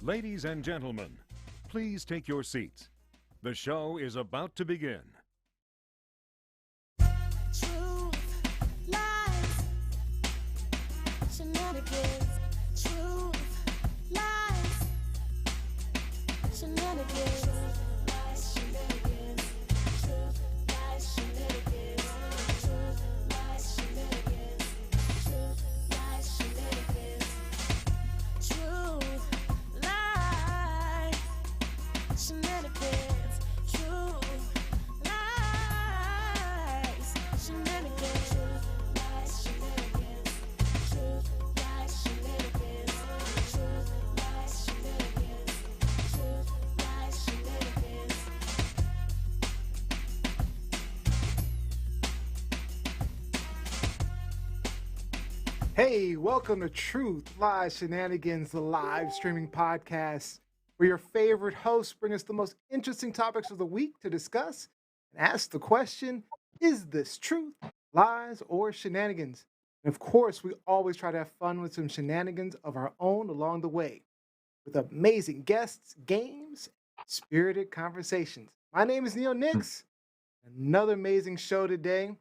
Ladies and gentlemen, please take your seats. The show is about to begin. Truth, lies, shenanigans. Truth, lies, shenanigans. Truth, lies, shenanigans. Truth, lies, shenanigans. Truth, lies, shenanigans. Truth, lies, shenanigans. Truth, lies, shenanigans. Truth, lies, shenanigans. Truth, lies, shenanigans. Truth, lies, shenanigans. Truth, lies, shenanigans. Truth, lies, shenanigans. Hey, welcome to Truth, Lies, Shenanigans, the live streaming podcast, where your favorite hosts bring us the most interesting topics of the week to discuss and ask the question, is this truth, lies, or shenanigans? And of course, we always try to have fun with some shenanigans of our own along the way, with amazing guests, games, spirited conversations. My name is Neil Nix. Another amazing show today.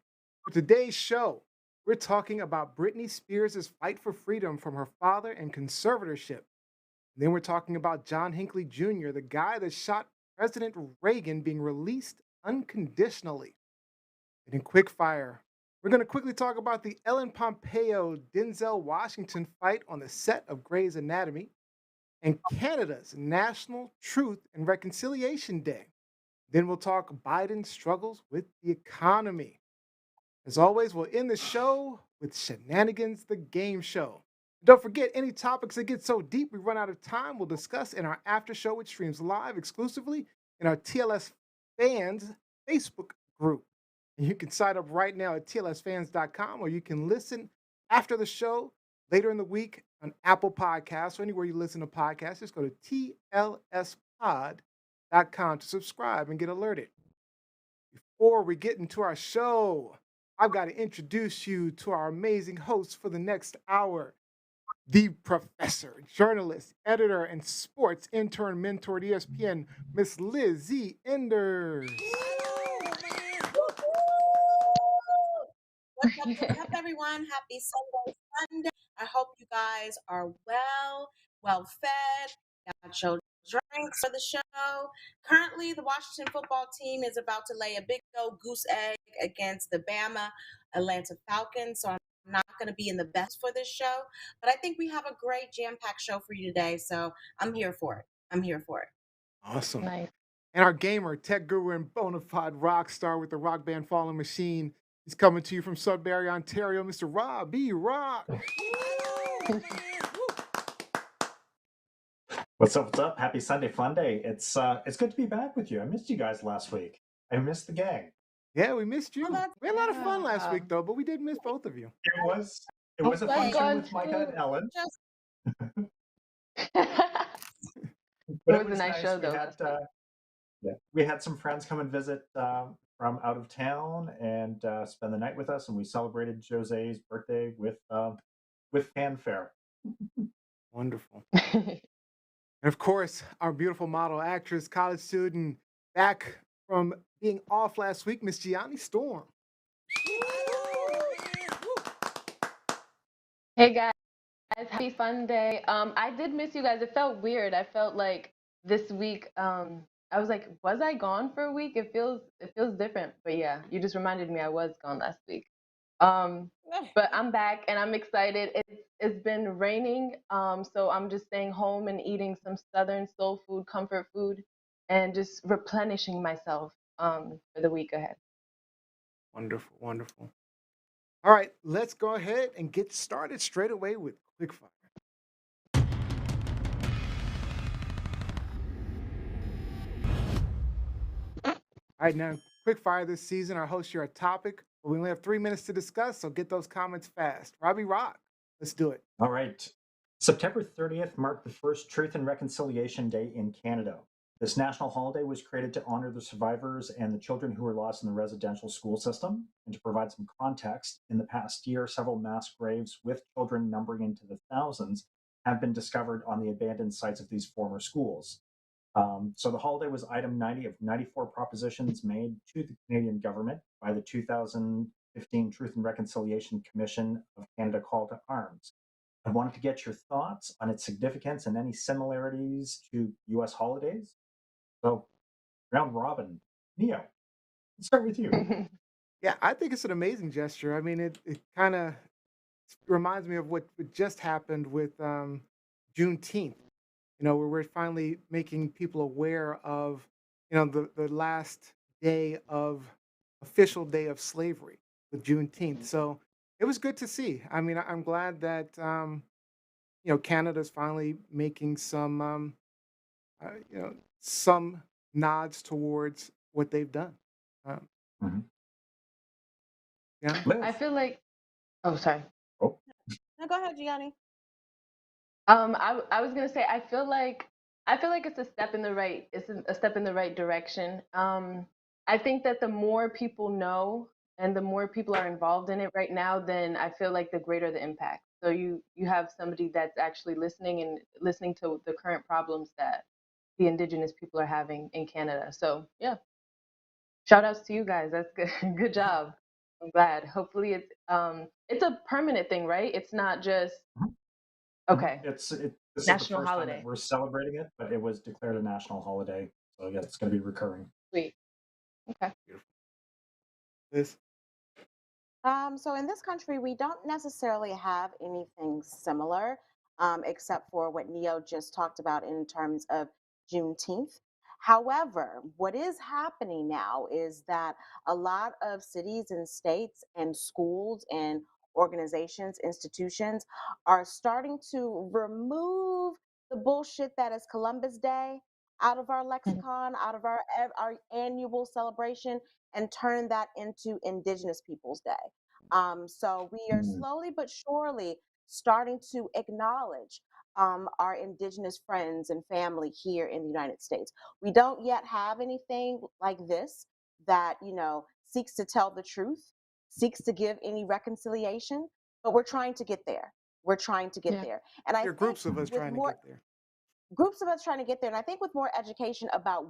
For today's show, we're talking about Britney Spears' fight for freedom from her father and conservatorship. And then we're talking about John Hinckley Jr., the guy that shot President Reagan, being released unconditionally. And in quickfire, we're going to quickly talk about the Ellen Pompeo Denzel Washington fight on the set of Grey's Anatomy and Canada's National Truth and Reconciliation Day. Then we'll talk Biden's struggles with the economy. As always, we'll end the show with Shenanigans, the game show. Don't forget, any topics that get so deep we run out of time, we'll discuss in our after show, which streams live exclusively in our TLS Fans Facebook group. And you can sign up right now at TLSFans.com, or you can listen after the show later in the week on Apple Podcasts or anywhere you listen to podcasts. Just go to TLSPod.com to subscribe and get alerted. Before we get into our show, I've got to introduce you to our amazing hosts for the next hour. The professor, journalist, editor, and sports intern mentor at ESPN, Miss Lizzie Enders. What's up, everyone? Happy Sunday. I hope you guys are well fed, got your drinks for the show. Currently, the Washington football team is about to lay a big old goose egg against the Bama Atlanta Falcons. So I'm not going to be in the best for this show, but I think we have a great jam-packed show for you today. So I'm here for it. Awesome. Nice. And our gamer, tech guru, and bona fide rock star with the rock band Fallen Machine is coming to you from Sudbury, Ontario, Mr. Rob B. Rock. What's up? What's up? Happy Sunday Fun Day. It's good to be back with you. I missed you guys last week. I missed the gang. Yeah, we missed you. Well, We had a lot of fun last yeah. week, though, but we did miss both of you. It was a my fun show God, with Micah and Ellen. Just But It was a nice show, though, We had some friends come and visit from out of town and spend the night with us, and we celebrated Jose's birthday with fanfare. Wonderful. And of course, our beautiful model, actress, college student, back from being off last week, Miss Gianni Storm. Hey guys, happy fun day. I did miss you guys. It felt weird. I felt like this week, I was like, was I gone for a week? It feels different. But yeah, you just reminded me I was gone last week. But I'm back and I'm excited. It's been raining, so I'm just staying home and eating some Southern soul food, comfort food, and just replenishing myself for the week ahead. Wonderful, wonderful. All right, let's go ahead and get started straight away with Quickfire. All right, now, Quickfire this season, our hosts share a topic, but we only have 3 minutes to discuss, so get those comments fast. Robbie Rock, let's do it. All right. September 30th marked the first Truth and Reconciliation Day in Canada. This national holiday was created to honor the survivors and the children who were lost in the residential school system. And to provide some context, in the past year, several mass graves with children numbering into the thousands have been discovered on the abandoned sites of these former schools. So the holiday was item 90 of 94 propositions made to the Canadian government by the 2015 Truth and Reconciliation Commission of Canada Call to Arms. I wanted to get your thoughts on its significance and any similarities to U.S. holidays. So, round robin, Neo, let's start with you. Yeah, I think it's an amazing gesture. I mean, it kind of reminds me of what just happened with Juneteenth. Where we're finally making people aware of, the last day of official day of slavery with Juneteenth. So it was good to see. I mean, I'm glad that Canada's finally making some nods towards what they've done. Um, Mhm. yeah. I Liz. feel like, oh, sorry. Oh, No, go ahead, Gianni. I was gonna say I feel like it's a step in the right direction. I think that the more people know and the more people are involved in it right now, then I feel like the greater the impact. So you have somebody that's actually listening to the current problems that the Indigenous people are having in Canada. So yeah, shout outs to you guys. That's good. Good job. I'm glad. Hopefully it's a permanent thing, right? It's not just mhm. okay, This is the national first time that holiday. we're celebrating it, but it was declared a national holiday. So, yeah, it's going to be recurring. Sweet. Okay. Beautiful. This. So in this country, we don't necessarily have anything similar, except for what Neo just talked about in terms of Juneteenth. However, what is happening now is that a lot of cities and states and schools and organizations, institutions are starting to remove the bullshit that is Columbus Day out of our Mhm. lexicon, out of our annual celebration, and turn that into Indigenous Peoples Day. So we are Mm. slowly but surely starting to acknowledge our Indigenous friends and family here in the United States. We don't yet have anything like this that, seeks to tell the truth, seeks to give any reconciliation, but we're trying to get there. We're trying to get Yeah. there. And I There are think groups of us with trying to more get there. groups of us trying to get there, and I think with more education about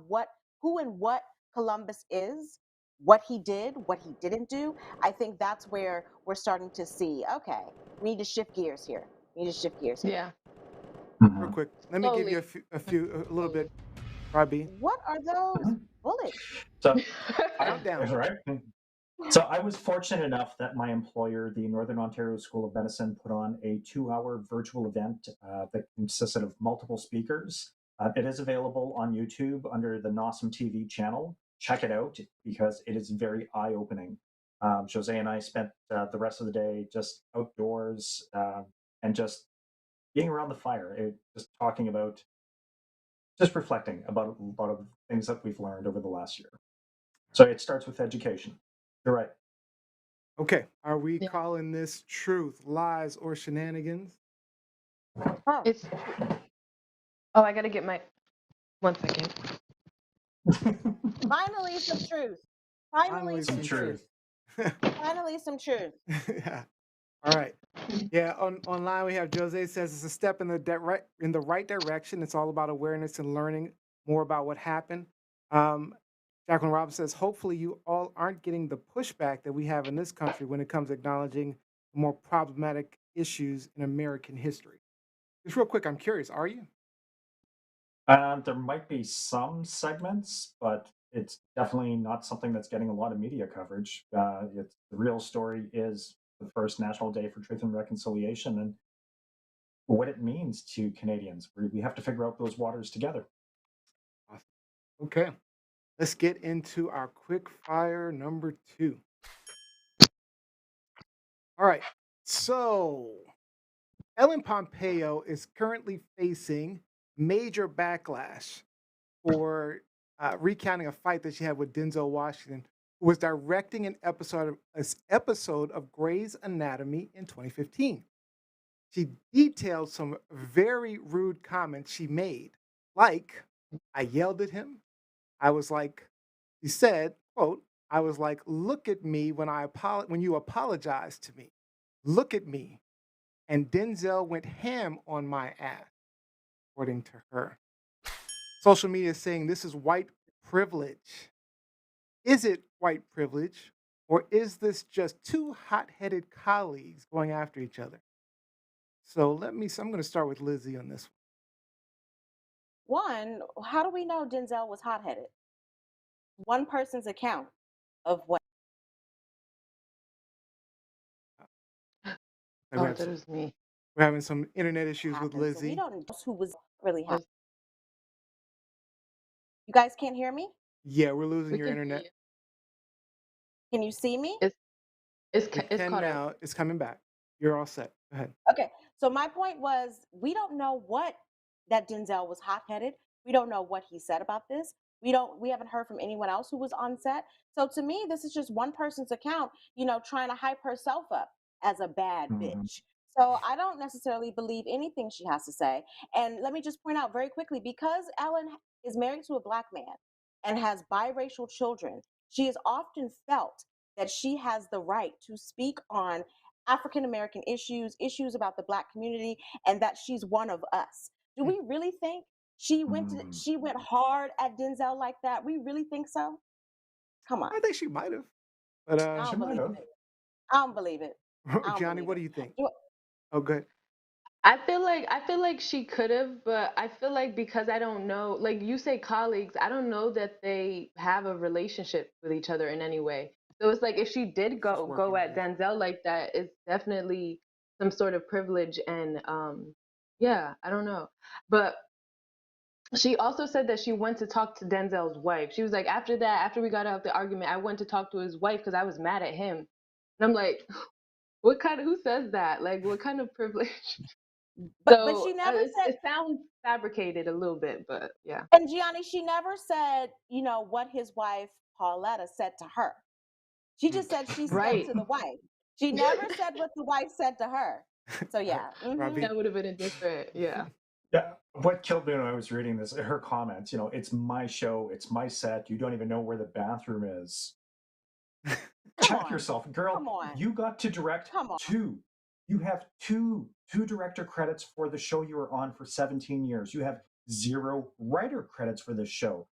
who and what Columbus is, what he did, what he didn't do, I think that's where we're starting to see, okay, we need to shift gears here. We need to shift gears here. Yeah. Real Mhm. quick, let me give you Slowly. a little Slowly. bit, Robbie. What are those Mhm. bullets? So, Countdown. right. So I was fortunate enough that my employer, the Northern Ontario School of Medicine, put on a 2-hour virtual event that consisted of multiple speakers. It is available on YouTube under the Nawsome TV channel. Check it out because it is very eye-opening. Jose and I spent the rest of the day just outdoors and just being around the fire, just talking about, just reflecting about a lot of things that we've learned over the last year. So it starts with education. You're right. Okay, are we Yeah. calling this truth, lies, or shenanigans? Oh, It's oh, I gotta get my 1 second. finally some truth. Finally, Finally some Some some truth. truth. Finally some truth. Yeah. All right. Yeah. Online we have Jose says it's a step in the right direction. It's all about awareness and learning more about what happened. Um, Jacqueline Robbins says hopefully you all aren't getting the pushback that we have in this country when it comes to acknowledging more problematic issues in American history. Just real quick, I'm curious. Are you? There might be some segments, but it's definitely not something that's getting a lot of media coverage. The real story is the first National Day for Truth and Reconciliation and what it means to Canadians. We have to figure out those waters together. Awesome. Okay. Let's get into our quick fire number 2. All right. So Ellen Pompeo is currently facing major backlash for recounting a fight that she had with Denzel Washington, who was directing an episode of Grey's Anatomy in 2015. She detailed some very rude comments she made, like, I yelled at him. I was like, he said, quote, I was like, look at me when you apologize to me. Look at me. and Denzel went ham on my ass, according to her. Social media is saying this is white privilege. Is it white privilege, or is this just two hot-headed colleagues going after each other? So I'm going to start with Lizzie on this One, how do we know Denzel was hot headed? One person's account of what? one. Oh, I thought it was me. We're having some internet issues with happened. So we Lizzie. don't know who was really hot. Yes. You guys can't hear me? Yeah, we're losing We your can hear internet. you. Can you see me? It's We it's can caught up. now. It's coming back. You're all set. Go ahead. Okay. So my point was we don't know what that Denzel was hot headed. We don't know what he said about this. We haven't heard from anyone else who was on set. So to me, this is just one person's account, trying to hype herself up as a bad Mhm. bitch. So I don't necessarily believe anything she has to say. And let me just point out very quickly, because Ellen is married to a black man and has biracial children, she has often felt that she has the right to speak on African American issues about the black community, and that she's one of us. Do we really think Mm. she went hard at Denzel like that? We really think so? Come on. I think she might have. But I She don't might believe have. it. I don't believe it. I don't Johnny, believe what it. do you think? Do- Oh, good. I feel like she could have, but I feel like because I don't know, like you say colleagues, I don't know that they have a relationship with each other in any way. So it's like if she did Just go working go at relationship. Denzel like that, it's definitely some sort of privilege and yeah, I don't know. But she also said that she went to talk to Denzel's wife. She was like, after that, after we got out of the argument, I went to talk to his wife because I was mad at him. And I'm like, who says that? Like, what kind of privilege? but So she never said, it sounds fabricated a little bit, but yeah. and Gianni, she never said, what his wife Pauletta said to her. She just said she said Right. to the wife. She never said what the wife said to her. So yeah. Robbie. That would have been a different, yeah. Yeah, what killed me when I was reading this, her comments, it's my show, it's my set, you don't even know where the bathroom is. Come Check on. yourself, girl. Come on. You got to direct Come on. two. You have two director credits for the show you were on for 17 years. You have 0 writer credits for this show.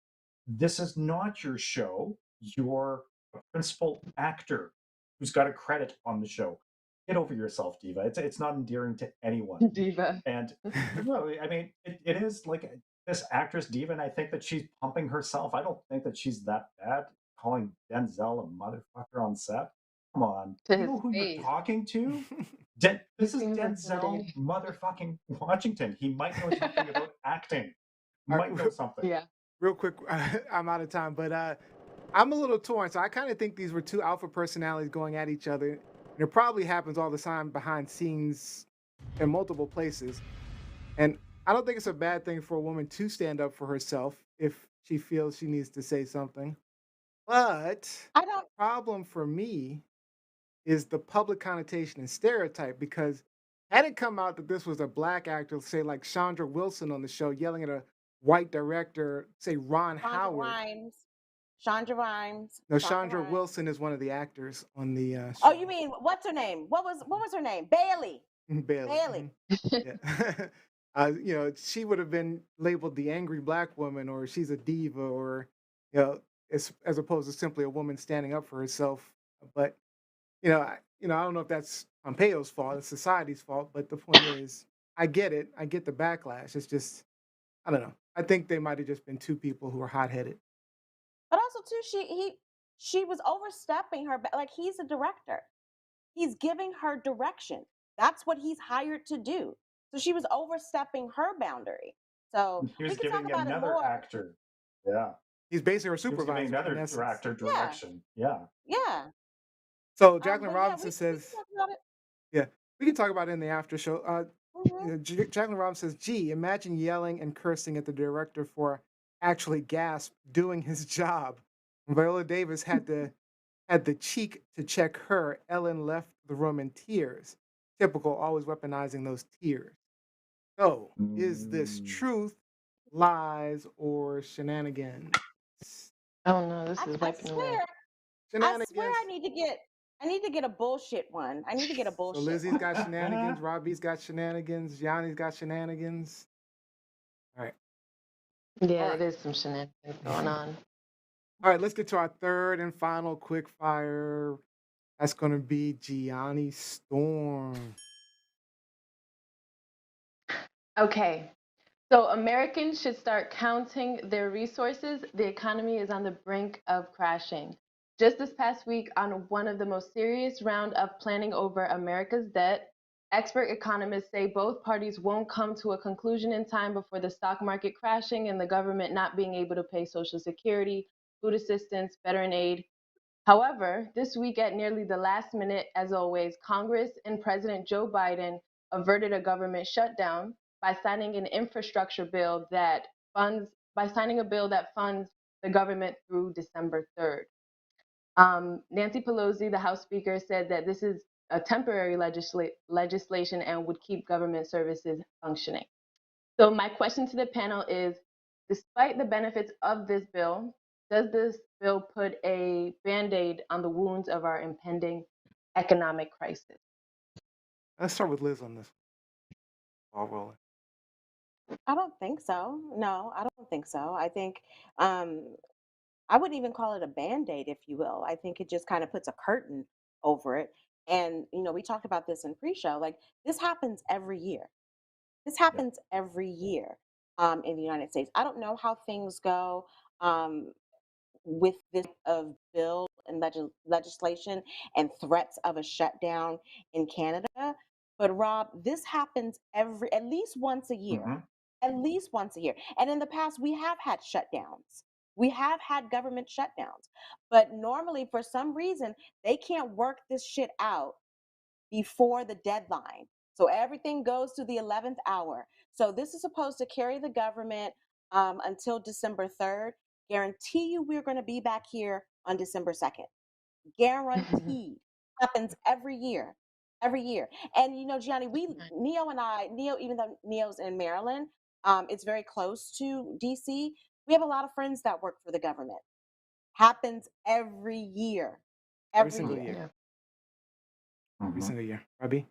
This is not your show. You're a principal actor who's got a credit on the show. Get over yourself, Diva. It's not endearing to anyone. Diva. And no, I mean, it is like this actress Diva, and I think that she's pumping herself. I don't think that she's that bad. Calling Denzel a motherfucker on set. Come on, To you his know who you're face. talking to? He This is seems Denzel intimidating. motherfucking Washington. He might know something about acting. All right, Might know something. Yeah. real quick, I'm out of time, but I'm a little torn. So I kind of think these were two alpha personalities going at each other. And it probably happens all the time behind scenes in multiple places. And I don't think it's a bad thing for a woman to stand up for herself if she feels she needs to say something. But I don't the problem for me is the public connotation and stereotype, because had it come out that this was a black actor, say like Chandra Wilson on the show, yelling at a white director, say Ron Chandra Howard. Rhimes. Chandra Rhimes. No, Chandra Chandra Rhimes. Wilson is one of the actors on the Oh, show. you mean what's her name? What was her name? Bailey. Bailey. Bailey. Yeah. She would have been labeled the angry black woman, or she's a diva, or as opposed to simply a woman standing up for herself. But I don't know if that's Pompeo's fault, it's society's fault. But the point is, I get it. I get the backlash. It's just, I don't know. I think they might have just been two people who were hot headed. But also too, she was overstepping her like he's a director. He's giving her direction. That's what he's hired to do. So she was overstepping her boundary. So He we was can talk giving about it another more. actor. Yeah. He's basically her He was giving supervisor in another essence. actor Yeah. direction. Yeah. Yeah. So Jacqueline But yeah, Robinson we says, can talk about it. yeah, we can talk about it in the after show. Mhm. Jacqueline Robinson says, gee, imagine yelling and cursing at the director for actually gasp doing his job. Viola Davis had the cheek to check her. Ellen left the room in tears. Typical, always weaponizing those tears. So, is this Mm. truth, lies, or shenanigans? Oh no, this is I wiping away. swear, I Shenanigans. need to get I need to get a bullshit one. I need to get a So bullshit Lizzie's one. got shenanigans, Robbie's got shenanigans, Yanni's got shenanigans. All right. Yeah, All it right. is some shenanigans going on. All right, let's get to our third and final quick fire. That's going to be Gianni Storm. Okay. So Americans should start counting their resources. The economy is on the brink of crashing. Just this past week, on one of the most serious round of planning over America's debt, expert economists say both parties won't come to a conclusion in time before the stock market crashing and the government not being able to pay Social Security, food assistance, veteran aid. However, this week at nearly the last minute, as always, Congress and President Joe Biden averted a government shutdown by signing an infrastructure bill that funds the government through December 3rd. Nancy Pelosi, the House Speaker, said that this is a temporary legislation and would keep government services functioning. So my question to the panel is, despite the benefits of this bill, does this bill put a Band-Aid on the wounds of our impending economic crisis? Let's start with Liz on this. Ball rolling. I don't think so. No, I don't think so. I think I wouldn't even call it a band-aid, if you will. I think it just kind of puts a curtain over it. And we talked about this in pre-show. Like, this happens every year. This Yeah. happens every year in the United States. I don't know how things go with this of bill and legislation and threats of a shutdown in Canada. But Rob, this happens at least once a year, Mhm. at least once a year. And in the past, we have had shutdowns. We have had government shutdowns. But normally, for some reason, they can't work this shit out before the deadline. So everything goes to the 11th hour. So this is supposed to carry the government until December 3rd. Guarantee you we're going to be back here on December 2nd. Guaranteed. Happens every year. Every year. And Gianni, Neo, even though Neo's in Maryland, it's very close to DC. We have a lot of friends that work for the government. Happens every year. Every Every single year. year. Every Mhm. single year. Robbie?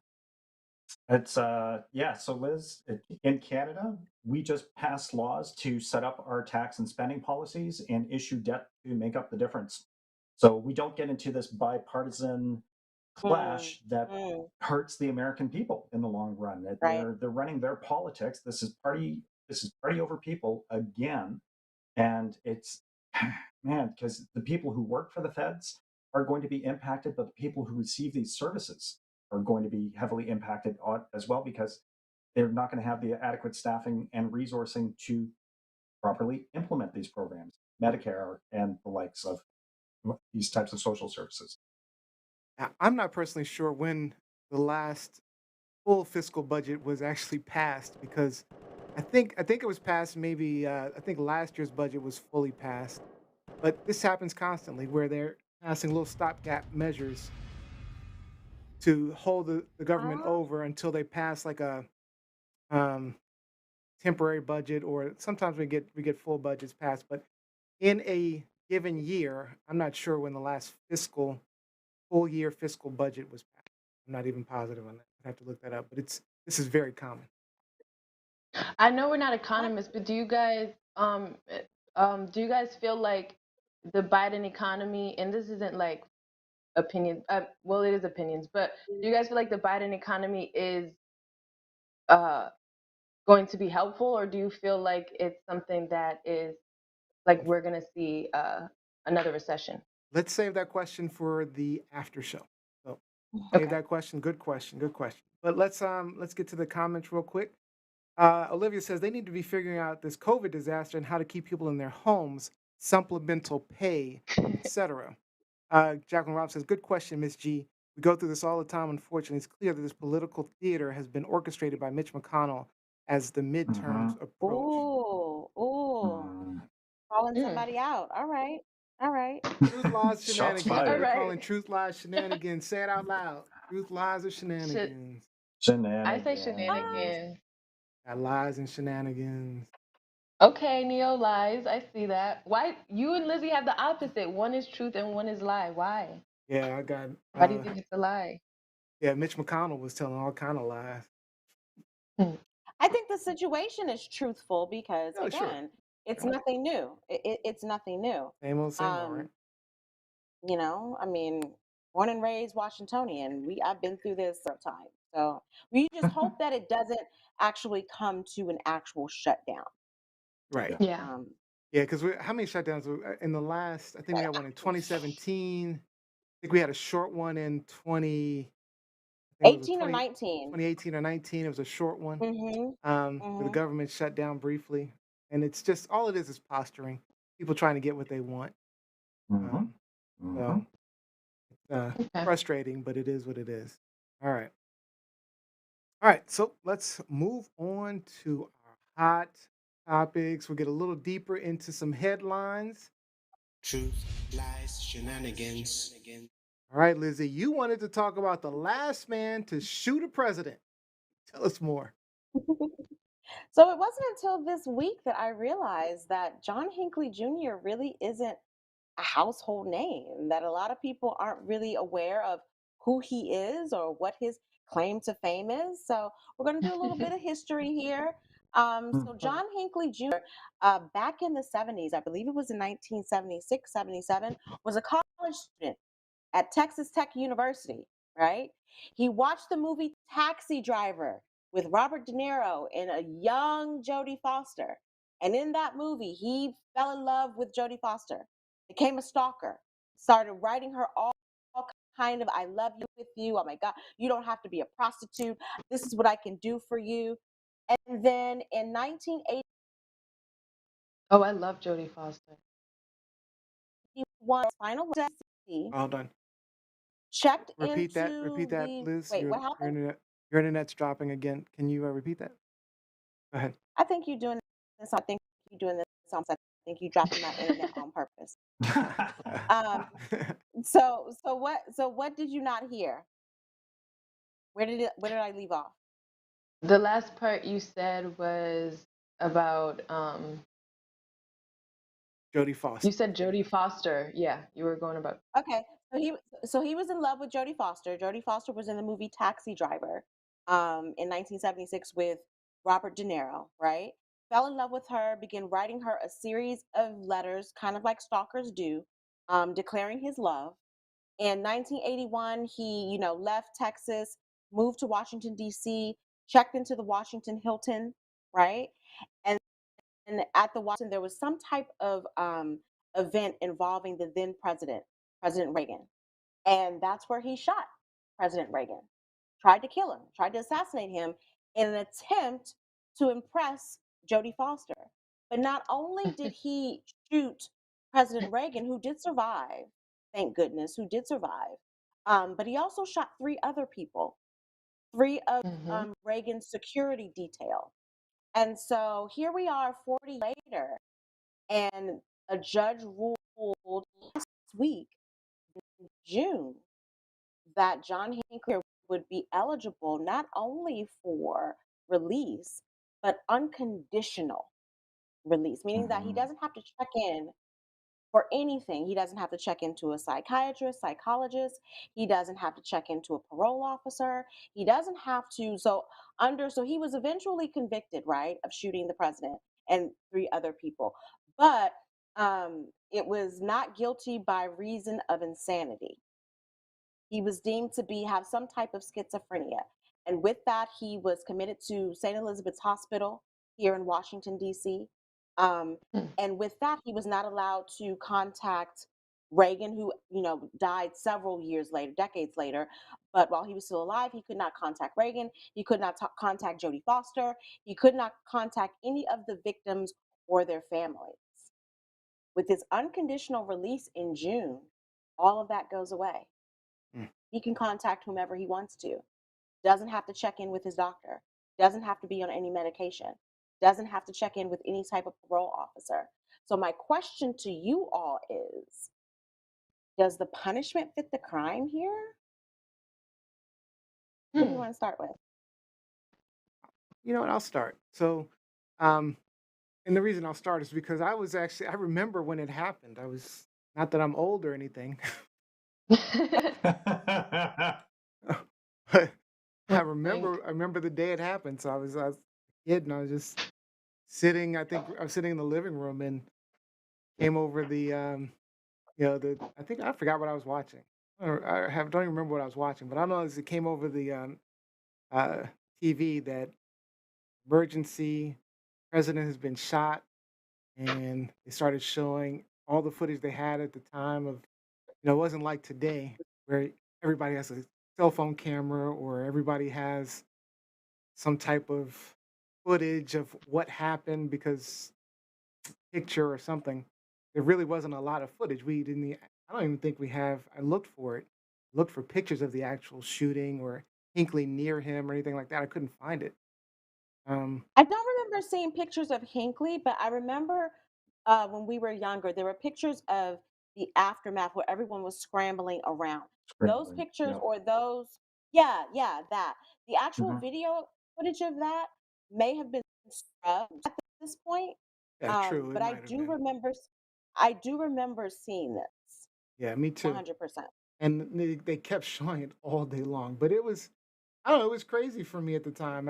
It's yeah. So Liz, in Canada, we just passed laws to set up our tax and spending policies and issue debt to make up the difference. So we don't get into this bipartisan Mm, clash that mm, hurts the American people in the long run. That right. they're running their politics. This is party over people again, and it's man, because the people who work for the feds are going to be impacted, but the people who receive these services are going to be heavily impacted as well, because they're not going to have the adequate staffing and resourcing to properly implement these programs, Medicare and the likes of these types of social services. I'm not personally sure when the last full fiscal budget was actually passed because I think it was passed maybe I think last year's budget was fully passed, but this happens constantly where they're passing little stopgap measures to hold the government Ah, over until they pass like a um, temporary budget, or sometimes we get full budgets passed. But in a given year, I'm not sure when the last full year fiscal budget was passed. I'm not even positive on that. I have to look that up, but this is very common. I know we're not I, economists, but do you guys feel like the Biden economy, and this isn't like opinion, well, it is opinions, but do you guys feel like the Biden economy is uh, going to be helpful, or do you feel like it's something that is like we're going to see another recession? Let's save that question for the after show. So save Okay. that question. Good question. Good question. But let's get to the comments real quick. Olivia says they need to be figuring out this COVID disaster and how to keep people in their homes, supplemental pay, etc. Jacqueline Robb says, "Good question, Miss G. We go through this all the time. Unfortunately, it's clear that this political theater has been orchestrated by Mitch McConnell as the midterms Mhm. approach." ooh, ooh, Mm. calling Mm. somebody out. All right. All right. Truth, lies, Shots shenanigans. All We're fired. calling right. truth, lies, shenanigans. Say it out loud. Truth, lies, or Should shenanigans. I say Shenanigans. shenanigans? Got lies and shenanigans. Okay, Neo lies. I see that. Why you and Lizzie have the opposite? One is truth and one is lie. Why? Yeah, I got. Why do you think it's a lie? Yeah, Mitch McConnell was telling all kind of lies. Hmm. I think the situation is truthful because, Oh, sure. again, it's Yeah. nothing new. It's nothing new. Same old, right? Um, I mean, born and raised Washingtonian, I've been through this several times. So we just hope that it doesn't actually come to an actual shutdown. Right. Yeah. Yeah. Um, Yeah, because how many shutdowns in the last? I think we had one in 2017. I think we had a short one in 20. I think it was a 18 or 20, 19. 2018 or 19. It was a short one. Mm-hmm. Where the Mm-hmm. government shut down briefly, and it's just all it is posturing. People trying to get what they want. Mm-hmm. Um, Mm-hmm. so Okay. frustrating, but it is what it is. All right. All right, so let's move on to our hot topics. We'll get a little deeper into some headlines. Truth, lies, shenanigans. All right, Lizzie, you wanted to talk about the last man to shoot a president. Tell us more. So it wasn't until this week that I realized that John Hinckley Jr. really isn't a household name, that a lot of people aren't really aware of who he is or what his claim to fame is. So we're going to do a little bit of history here. So John Hinckley Jr., back in the 70s, I believe it was in 1976, 77, was a college student at Texas Tech University, right? He watched the movie Taxi Driver with Robert De Niro and a young Jodie Foster. And in that movie, he fell in love with Jodie Foster, became a stalker, started writing her all kind of I love you with you. Oh my God, you don't have to be a prostitute. This is what I can do for you. And then in 1981, Oh, I love Jodie Foster. Final Destination Hold on. checked Repeat that. Repeat into that, the Liz. wait, what Your happened? internet's dropping again. Can you repeat that? Go ahead. I think you're doing this. I think you're doing this. I think you're dropping my internet on purpose. Um, so what did you not hear? Where did I leave off? The last part you said was about Jodie Foster. you said Jodie Foster. Yeah, you were going about Okay, so he was in love with Jodie Foster. Jodie Foster was in the movie Taxi Driver, in 1976 with Robert De Niro. Right, fell in love with her, began writing her a series of letters, kind of like stalkers do, declaring his love. In 1981, he, left Texas, moved to Washington, D.C., checked into the Washington Hilton, right? And, and at the Washington, there was some type of event involving the then president, President Reagan. And that's where he shot President Reagan, tried to kill him, tried to assassinate him in an attempt to impress Jodie Foster. But not only did he shoot President Reagan, who did survive, thank goodness, who did survive, but he also shot three other people, three of hmm Reagan's security detail. And so here we are 40 later, and a judge ruled last week, in June, that John Hinckley would be eligible not only for release, but unconditional release, meaning that he Mhm. doesn't have to check in for anything. He doesn't have to check into a psychiatrist, psychologist. He doesn't have to check into a parole officer. He doesn't have to. So he was eventually convicted, right, of shooting the president and three other people, but it was not guilty by reason of insanity. He was deemed to be have some type of schizophrenia. And with that, he was committed to St. Elizabeth's Hospital here in Washington, D.C. Um, and with that, he was not allowed to contact Reagan, who, died several years later, decades later. But while he was still alive, he could not contact Reagan. He could not contact Jodie Foster. He could not contact any of the victims or their families. With his unconditional release in June, all of that goes away. Mm. He can contact whomever he wants to. Doesn't have to check in with his doctor. Doesn't have to be on any medication. Doesn't have to check in with any type of parole officer. So my question to you all is, does the punishment fit the crime here? Who do you Hmm. want to start with? You know what? I'll start. So, um, and the reason I'll start is because I remember when it happened. Not that I'm old or anything, I What do you think? remember the day it happened. So I was a kid and I was just sitting. I think I was sitting in the living room and came over the I think I forgot what I was watching. Don't even remember what I was watching, but I know as it came over the uh, TV that emergency president has been shot, and they started showing all the footage they had at the time of, it wasn't like today where everybody has a cell phone camera or everybody has some type of footage of what happened because picture or something. There really wasn't a lot of footage. We didn't. I don't even think we have. I looked for it, looked for pictures of the actual shooting or Hinckley near him or anything like that. I couldn't find it. Um, I don't remember seeing pictures of Hinckley, but I remember when we were younger, there were pictures of the aftermath where everyone was scrambling around. Those Scrambling. pictures Yeah. or those, yeah, yeah, that. The actual Hmm. video footage of that may have been scrubbed at this point. yeah, true. It But might have been. I do remember seeing this Yeah, me too. 100%. And they kept showing it all day long, but it was. I don't know. It was crazy for me at the time.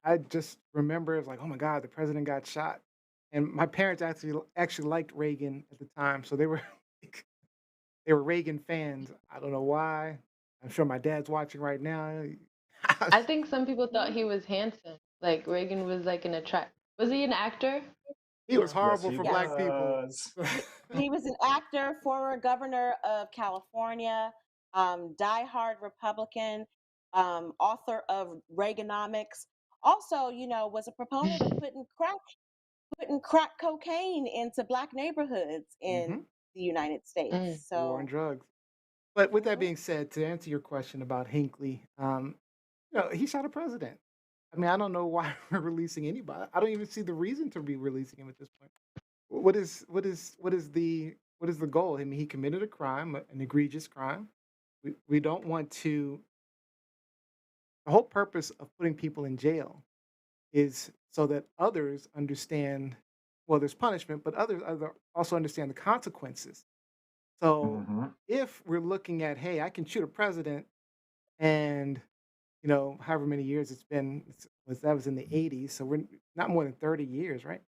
I just remember it was like, oh my God, the president got shot. And my parents actually liked Reagan at the time, so they were like, they were Reagan fans. I don't know why. I'm sure my dad's watching right now. I think some people thought he was handsome. Like Reagan was like an attract. Was he an actor? He was Yes, horrible he for Yes. black people. was. He was an actor, former governor of California, diehard Republican, author of Reaganomics. Also, was a proponent of putting crack cocaine into black neighborhoods Hmm. in the United States. Mm. The war on So, drugs. But with that mhm. being said, to answer your question about Hinckley, he shot a president. I mean, I don't know why we're releasing anybody. I don't even see the reason to be releasing him at this point. What is the goal? I mean, he committed a crime, an egregious crime. We don't want to. The whole purpose of putting people in jail is so that others understand. Well, there's punishment, but others also understand the consequences. So Hmm. if we're looking at, hey, I can shoot a president, and however many years it's been, that was in the '80s, so we're not more than 30 years, right?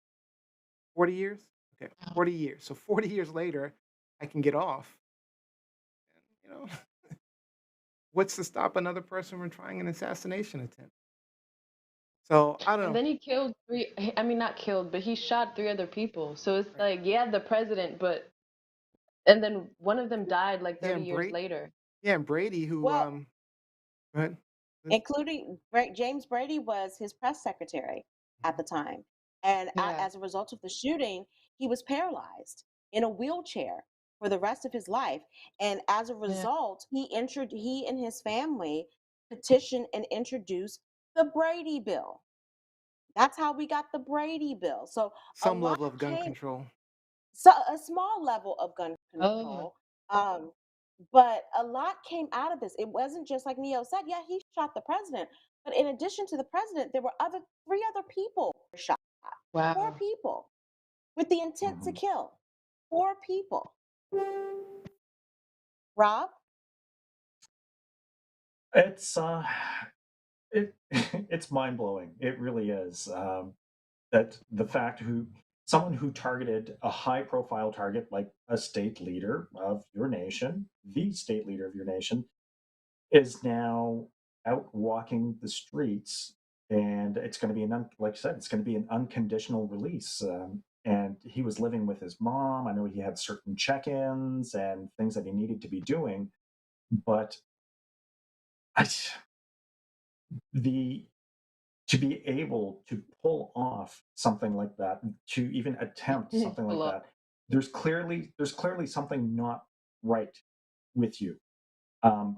40 years? Okay, 40 years. So 40 years later, I can get off. You know, what's to stop another person from trying an assassination attempt? So I don't And know. then he killed three. I mean, not killed, but he shot three other people. So it's Right. like, yeah, the president, but and then one of them died like Yeah, 30 and years later. Brady, who Well, go ahead. including James Brady was his press secretary at Mhm. the time. And Yeah, as a result of the shooting, he was paralyzed in a wheelchair for the rest of his life. And as a yeah. result, he and his family petitioned and introduced the Brady Bill. That's how we got the Brady Bill. So a Some lot level of gun came, control. so a small level of gun Oh, control. Um, but a lot came out of this. It wasn't just like Neo said, yeah, he shot the president. But in addition to the president, there were three other people shot. Four wow. people with the intent to Hmm. kill. Four people. Rob? It's it it's mind blowing. It really is. That the fact who someone who targeted a high profile target like a state leader of your nation, the state leader of your nation, is now out walking the streets, and it's going to be like I said, it's going to be an unconditional release. And he was living with his mom. I know he had certain check-ins and things that he needed to be doing, but I, the to be able to pull off something like that, to even attempt something like Pull up. that, there's clearly something not right with you.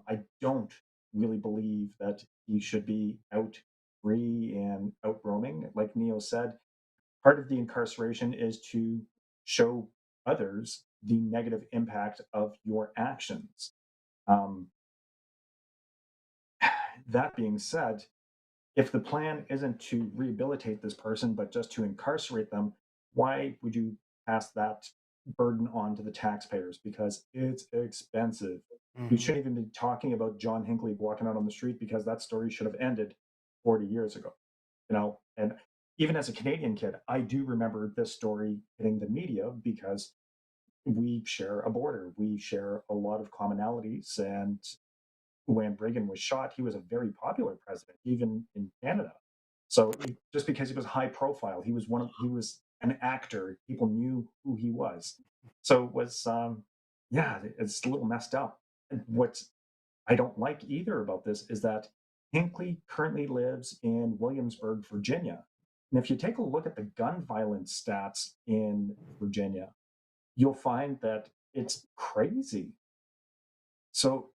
I don't really believe that he should be out free and out roaming. Like Neo said, part of the incarceration is to show others the negative impact of your actions. Um, that being said, if the plan isn't to rehabilitate this person but just to incarcerate them, why would you pass that burden onto the taxpayers because it's expensive. We Mhm. shouldn't even be talking about John Hinckley walking out on the street because that story should have ended 40 years ago. And even as a Canadian kid, I do remember this story hitting the media because we share a border, we share a lot of commonalities. And when Reagan was shot, he was a very popular president, even in Canada. So just because he was high profile, he was an actor. People knew who he was. So it was, yeah, it's a little messed up. And what I don't like either about this is that Hinckley currently lives in Williamsburg, Virginia. And if you take a look at the gun violence stats in Virginia, you'll find that it's crazy. So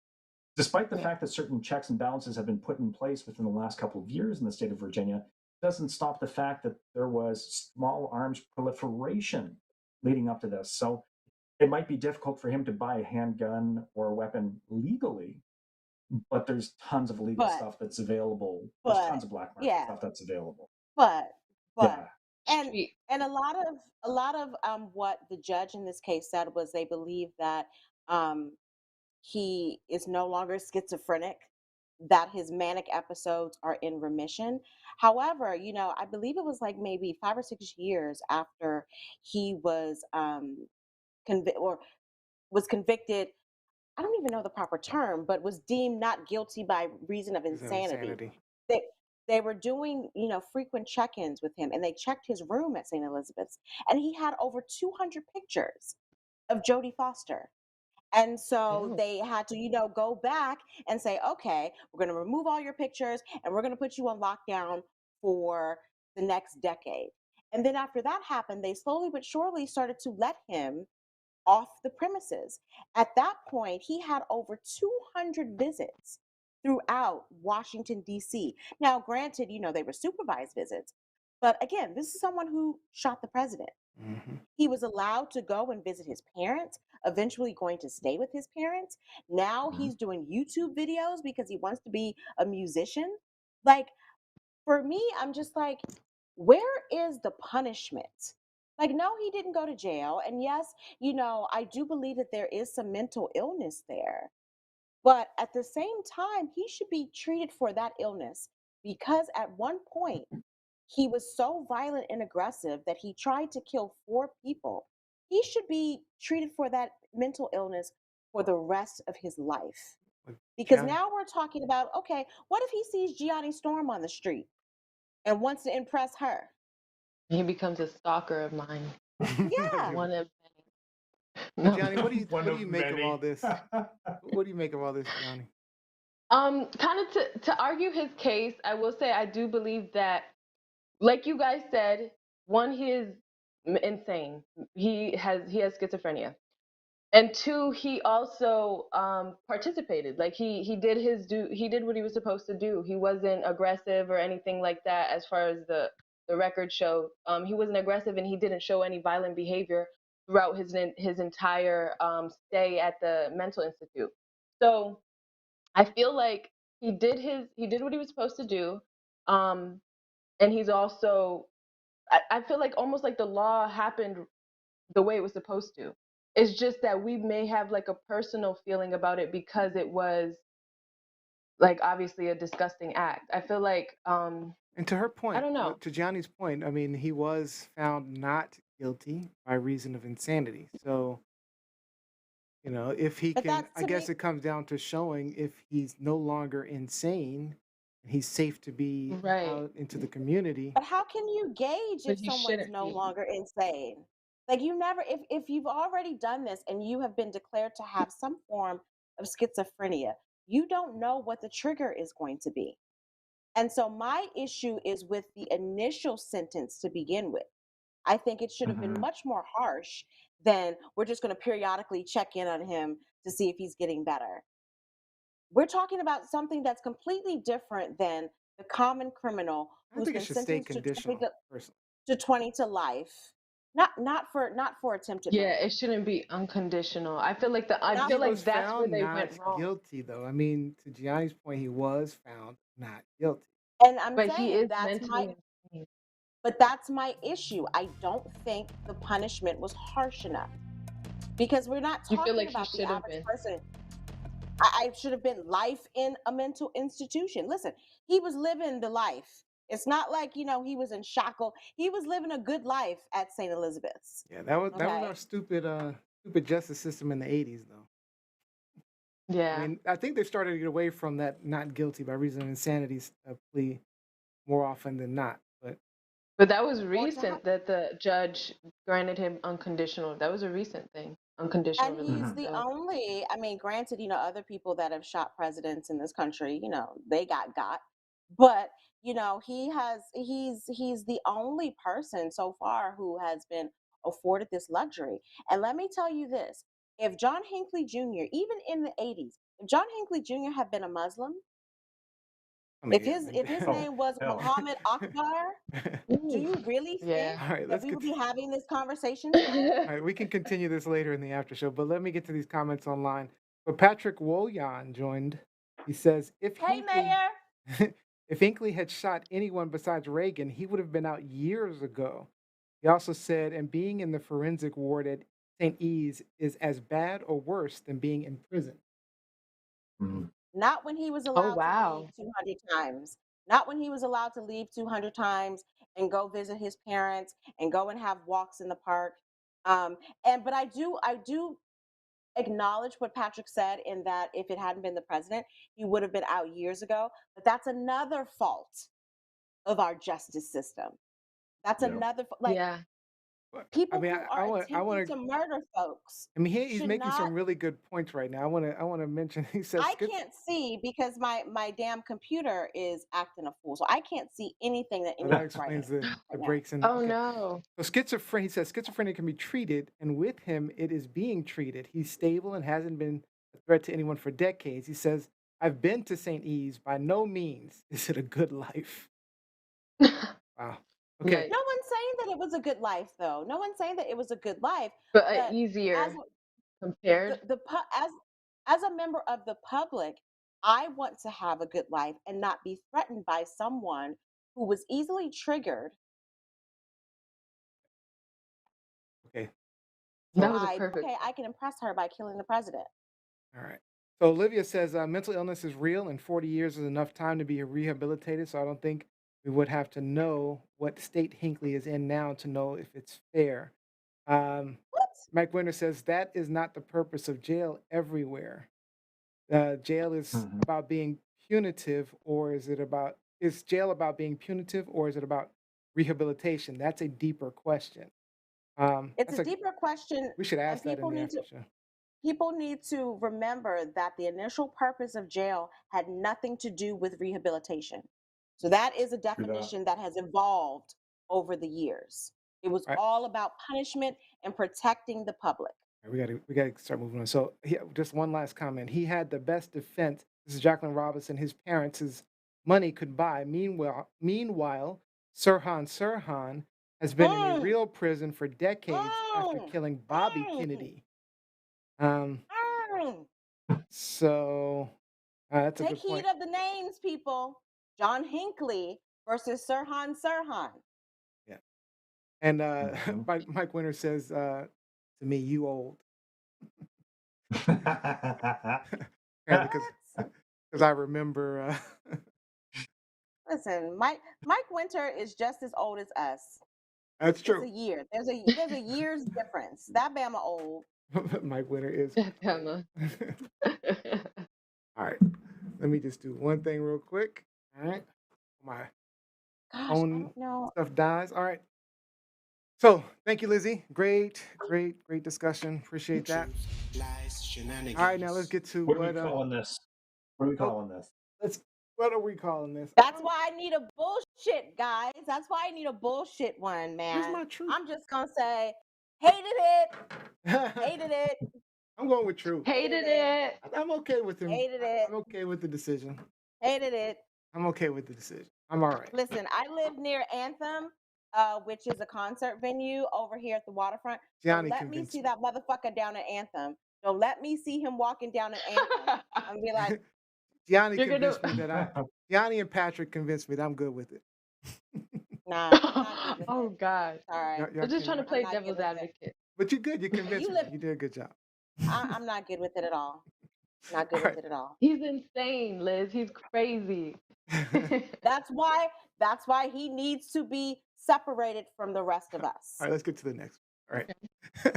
despite the Yeah. fact that certain checks and balances have been put in place within the last couple of years in the state of Virginia, doesn't stop the fact that there was small arms proliferation leading up to this. So it might be difficult for him to buy a handgun or a weapon legally, but there's tons of illegal But stuff that's available. There's tons but of black market yeah, stuff that's available. but Yeah. and Street. a lot of what the judge in this case said was they believe that um he is no longer schizophrenic, that his manic episodes are in remission. However, I believe it was like maybe 5 or 6 years after he was was convicted. I don't even know the proper term, but was deemed not guilty by reason of Reason of insanity. insanity. They they were doing, frequent check-ins with him, and they checked his room at St. Elizabeth's, and he had over 200 pictures of Jodie Foster. And so Ew. they had to, go back and say, okay, we're going to remove all your pictures and we're going to put you on lockdown for the next decade. And then after that happened, they slowly but surely started to let him off the premises. At that point, he had over 200 visits throughout Washington, D.C. Now, granted, they were supervised visits, but again, this is someone who shot the president. Mhm. He was allowed to go and visit his parents, eventually going to stay with his parents. Now Mhm. he's doing YouTube videos because he wants to be a musician. Like, for me, I'm just like, where is the punishment? Like, no, he didn't go to jail. And yes, I do believe that there is some mental illness there. But at the same time, he should be treated for that illness because at one point, he was so violent and aggressive that he tried to kill 4 people. He should be treated for that mental illness for the rest of his life. Like Because Gianni. now we're talking about, okay, what if he sees Gianni Storm on the street and wants to impress her? He becomes a stalker of mine. Yeah. One of So many. No. Gianni, what do you One what do of you make of all many. this? What do you make of all this, Gianni? Kind of to argue his case, I will say I do believe that, like you guys said, one, he is insane. He has schizophrenia. And two, he also participated. Like he did what he was supposed to do. He wasn't aggressive or anything like that. As far as the record show, he wasn't aggressive, and he didn't show any violent behavior throughout his entire stay at the mental institute. So I feel like he did what he was supposed to do, um, and he's also I feel like almost like the law happened the way it was supposed to. It's just that we may have like a personal feeling about it because it was like obviously a disgusting act. I feel like And to her I point, don't know. to Gianni's point, I mean, he was found not guilty by reason of insanity. So, if he But can, that's I to guess me, it comes down to showing if he's no longer insane and he's safe to be Right. out into the community. but how can you gauge But if he someone's shouldn't no be. longer insane? Like, you never, if you've already done this and you have been declared to have some form of schizophrenia, you don't know what the trigger is going to be. And so my issue is with the initial sentence to begin with. I think it should have been Mhm. much more harsh than we're just going to periodically check in on him to see if he's getting better. We're talking about something that's completely different than the common criminal I who's think it been should stay sentenced to 20 conditional, personally. to 20 to life. Not for attempted Yeah, murder. it shouldn't be unconditional. I Not He feel for was like that's where found they went not wrong. guilty, though. I mean, to Gianni's point, he was found not guilty. and I'm But he saying is mentally insane. that's my issue. I don't think the punishment was harsh enough. because we're not You feel talking like he about the should have average been? person. I should have been life in a mental institution. Listen, he was living the life. It's not like, he was in shackle. He was living a good life at St. Elizabeth's. Yeah, that was Okay. our stupid justice system in the 80s, though. I Yeah. mean, I think they started to get away from that not guilty by reason of insanity plea more often than not. But that was Or to have, recent that the judge granted him unconditional. That was a recent thing, unconditional and release. he's the So only, I mean, granted, other people that have shot presidents in this country, they got. But, he's the only person so far who has been afforded this luxury. And let me tell you this, if John Hinckley Jr., even in the 80s, if John Hinckley Jr. had been a Muslim, I mean, if yeah. his Oh, name was hell. Muhammad Akbar, do ooh, you really yeah. think All right, that let's we get. would be having this conversation today? All right, we can continue this later in the after show, but let me get to these comments online. But Patrick Woyan joined. He says, Hey, Mayor. if Hinckley had shot anyone besides Reagan, he would have been out years ago. He also said, and being in the forensic ward at St. E's is as bad or worse than being in prison. Mhm. Not when he was Oh allowed to leave wow. 200 times. Not when he was allowed to leave 200 times and go visit his parents and go and have walks in the park. Um, but I do acknowledge what Patrick said in that if it hadn't been the president, he would have been out years ago. But that's another fault of our justice system. That's Yeah. like Yeah. But I people mean, who I are want, I attempting want to. to murder folks I mean, he's should making not. some really good points right now. I want to mention. He says, I can't see because my damn computer is acting a fool. So I can't see anything that Well, that anyone's writing explains the right now. breaks in. Oh Okay. no. So schizophrenia, he says schizophrenia can be treated, and with him, it is being treated. He's stable and hasn't been a threat to anyone for decades. He says, I've been to St. E's. By no means is it a good life. Wow. Okay. Yikes. No one's saying that it was a good life, though. No one's saying that it was a good life. But But as easier the compared. the pu- as a member of the public, I want to have a good life and not be threatened by someone who was easily triggered Okay. That So, was a by, perfect. okay, I can impress her by killing the president. all right. So Olivia says mental illness is real, and 40 years is enough time to be rehabilitated. So I don't think we would have to know what state Hinckley is in now to know if it's fair. Um, What? Mike Winter says that is not the purpose of jail everywhere. Jail is Mhm. about being punitive, or is jail about being punitive, or is it about rehabilitation? That's a deeper question. It's That's a deeper question, we should and ask that in the after show. people need to remember that the initial purpose of jail had nothing to do with rehabilitation. So that is a True that. definition that has evolved over the years. It was All right, all about punishment and protecting the public. we gotta start moving on. So just one last comment. He had the best defense. This is Jacqueline Robinson. His parents' money could buy. Meanwhile, Sirhan has been in a Mm, real prison for decades after mm, killing Bobby mm, Kennedy. Um, mm. so that's a Take good heed point. of the names, people. John Hinckley versus Sirhan Sirhan. Yeah. And Mhm. Mike Winter says to me, "You old," apparently What? because I remember. Listen, Mike Winter is just as old as us. That's It's true. a year. There's a year's difference. That Bama old. Mike Winter is. Emma. All right. Let me just do one thing real quick. All right. My Gosh, I own don't know. stuff dies. All right. So thank you, Lizzie. Great discussion. Appreciate that. Truth, lies, All right, now let's shenanigans. get to What are we what calling this? What are we oh, calling this? let's what are we calling this? That's why I need a bullshit, guys. That's why I need a bullshit one, Where's man. my truth? I'm just gonna say, hated it, hated it, I'm going with truth. Hated hated it, it. I'm okay with him. hated it, I'm okay with the decision. hated it. I'm okay with the decision. I'm all right. Listen, I live near Anthem, which is a concert venue over here at the waterfront. Don't Gianni let me convinced see me. that motherfucker down at Anthem. Don't let me see him walking down at Anthem. I'm be like, Gianni You're gonna. convinced me that Gianni and Patrick convinced me that I'm good with it. nah, I'm not good with Oh it. God. Sorry, Y'all I'm just trying to can I'm play not good devil's with it. advocate. But you're good. You convinced You me. live. You did a good job. I'm not good with it at all. Not good All with right. it at all. He's insane, Liz. He's crazy. That's why. That's why he needs to be separated from the rest of All us. right, let's get to the next one. All right.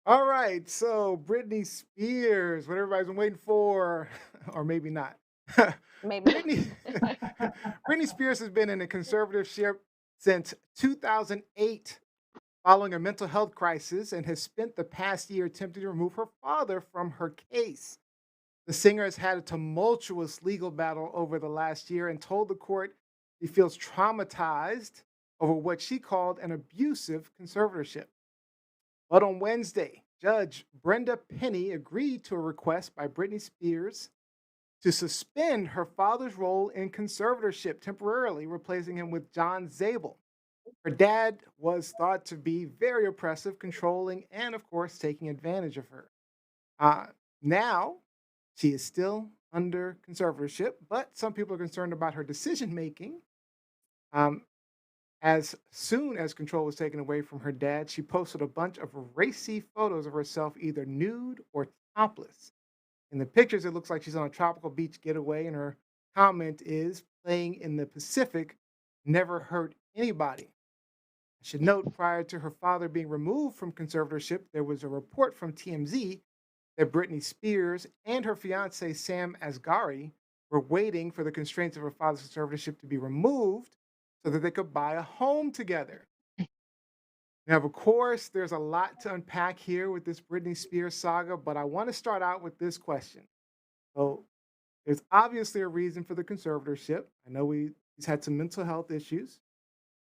All right. So Britney Spears, what everybody's been waiting for, or maybe not. Maybe. Britney, Britney Spears has been in a conservatorship since 2008 following a mental health crisis and has spent the past year attempting to remove her father from her case. The singer has had a tumultuous legal battle over the last year and told the court she feels traumatized over what she called an abusive conservatorship. But on Wednesday, Judge Brenda Penny agreed to a request by Britney Spears to suspend her father's role in conservatorship temporarily, replacing him with John Zabel. Her dad was thought to be very oppressive, controlling, and of course, taking advantage of her. Now, she is still under conservatorship, but some people are concerned about her decision making. Um, as soon as control was taken away from her dad, she posted a bunch of racy photos of herself, either nude or topless. In the pictures, it looks like she's on a tropical beach getaway, and her comment is playing in the Pacific never hurt anybody. I should note, prior to her father being removed from conservatorship, there was a report from TMZ that Britney Spears and her fiance, Sam Asghari, were waiting for the constraints of her father's conservatorship to be removed so that they could buy a home together. Now, of course, there's a lot to unpack here with this Britney Spears saga, but I want to start out with this question. So, there's obviously a reason for the conservatorship. I know he's had some mental health issues,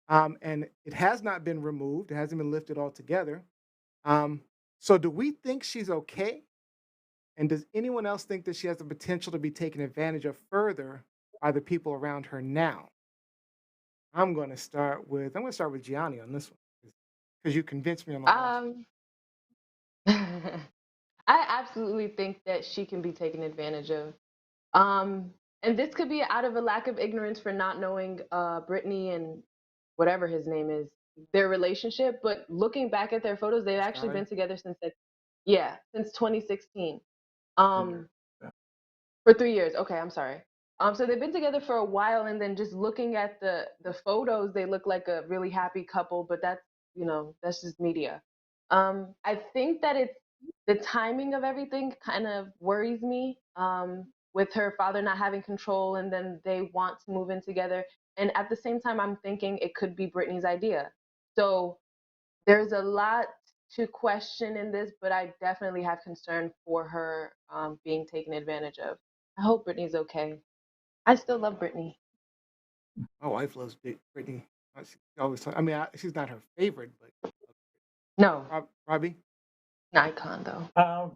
and it has not been removed. It hasn't been lifted altogether. So, do we think she's okay? And does anyone else think that she has the potential to be taken advantage of further by the people around her now? I'm going to start with Gianni on this one because you convinced me on the last one. Um, I absolutely think that she can be taken advantage of. Um, and this could be out of a lack of ignorance for not knowing Brittany and whatever his name is, their relationship. But looking back at their photos, they've actually Asghari? been together since since 2016. 3 years. Um, Yeah. for 3 years. Okay, I'm sorry. So they've been together for a while, and then just looking at the photos, they look like a really happy couple. But that's just media. I think that it's the timing of everything kind of worries me. With her father not having control, and then they want to move in together, and at the same time, I'm thinking it could be Britney's idea. So there's a lot to question in this, but I definitely have concern for her being taken advantage of. I hope Britney's okay. I still love Britney. My wife loves Britney. She always talk, I mean, she's not her favorite, but No, Robbie? an icon though.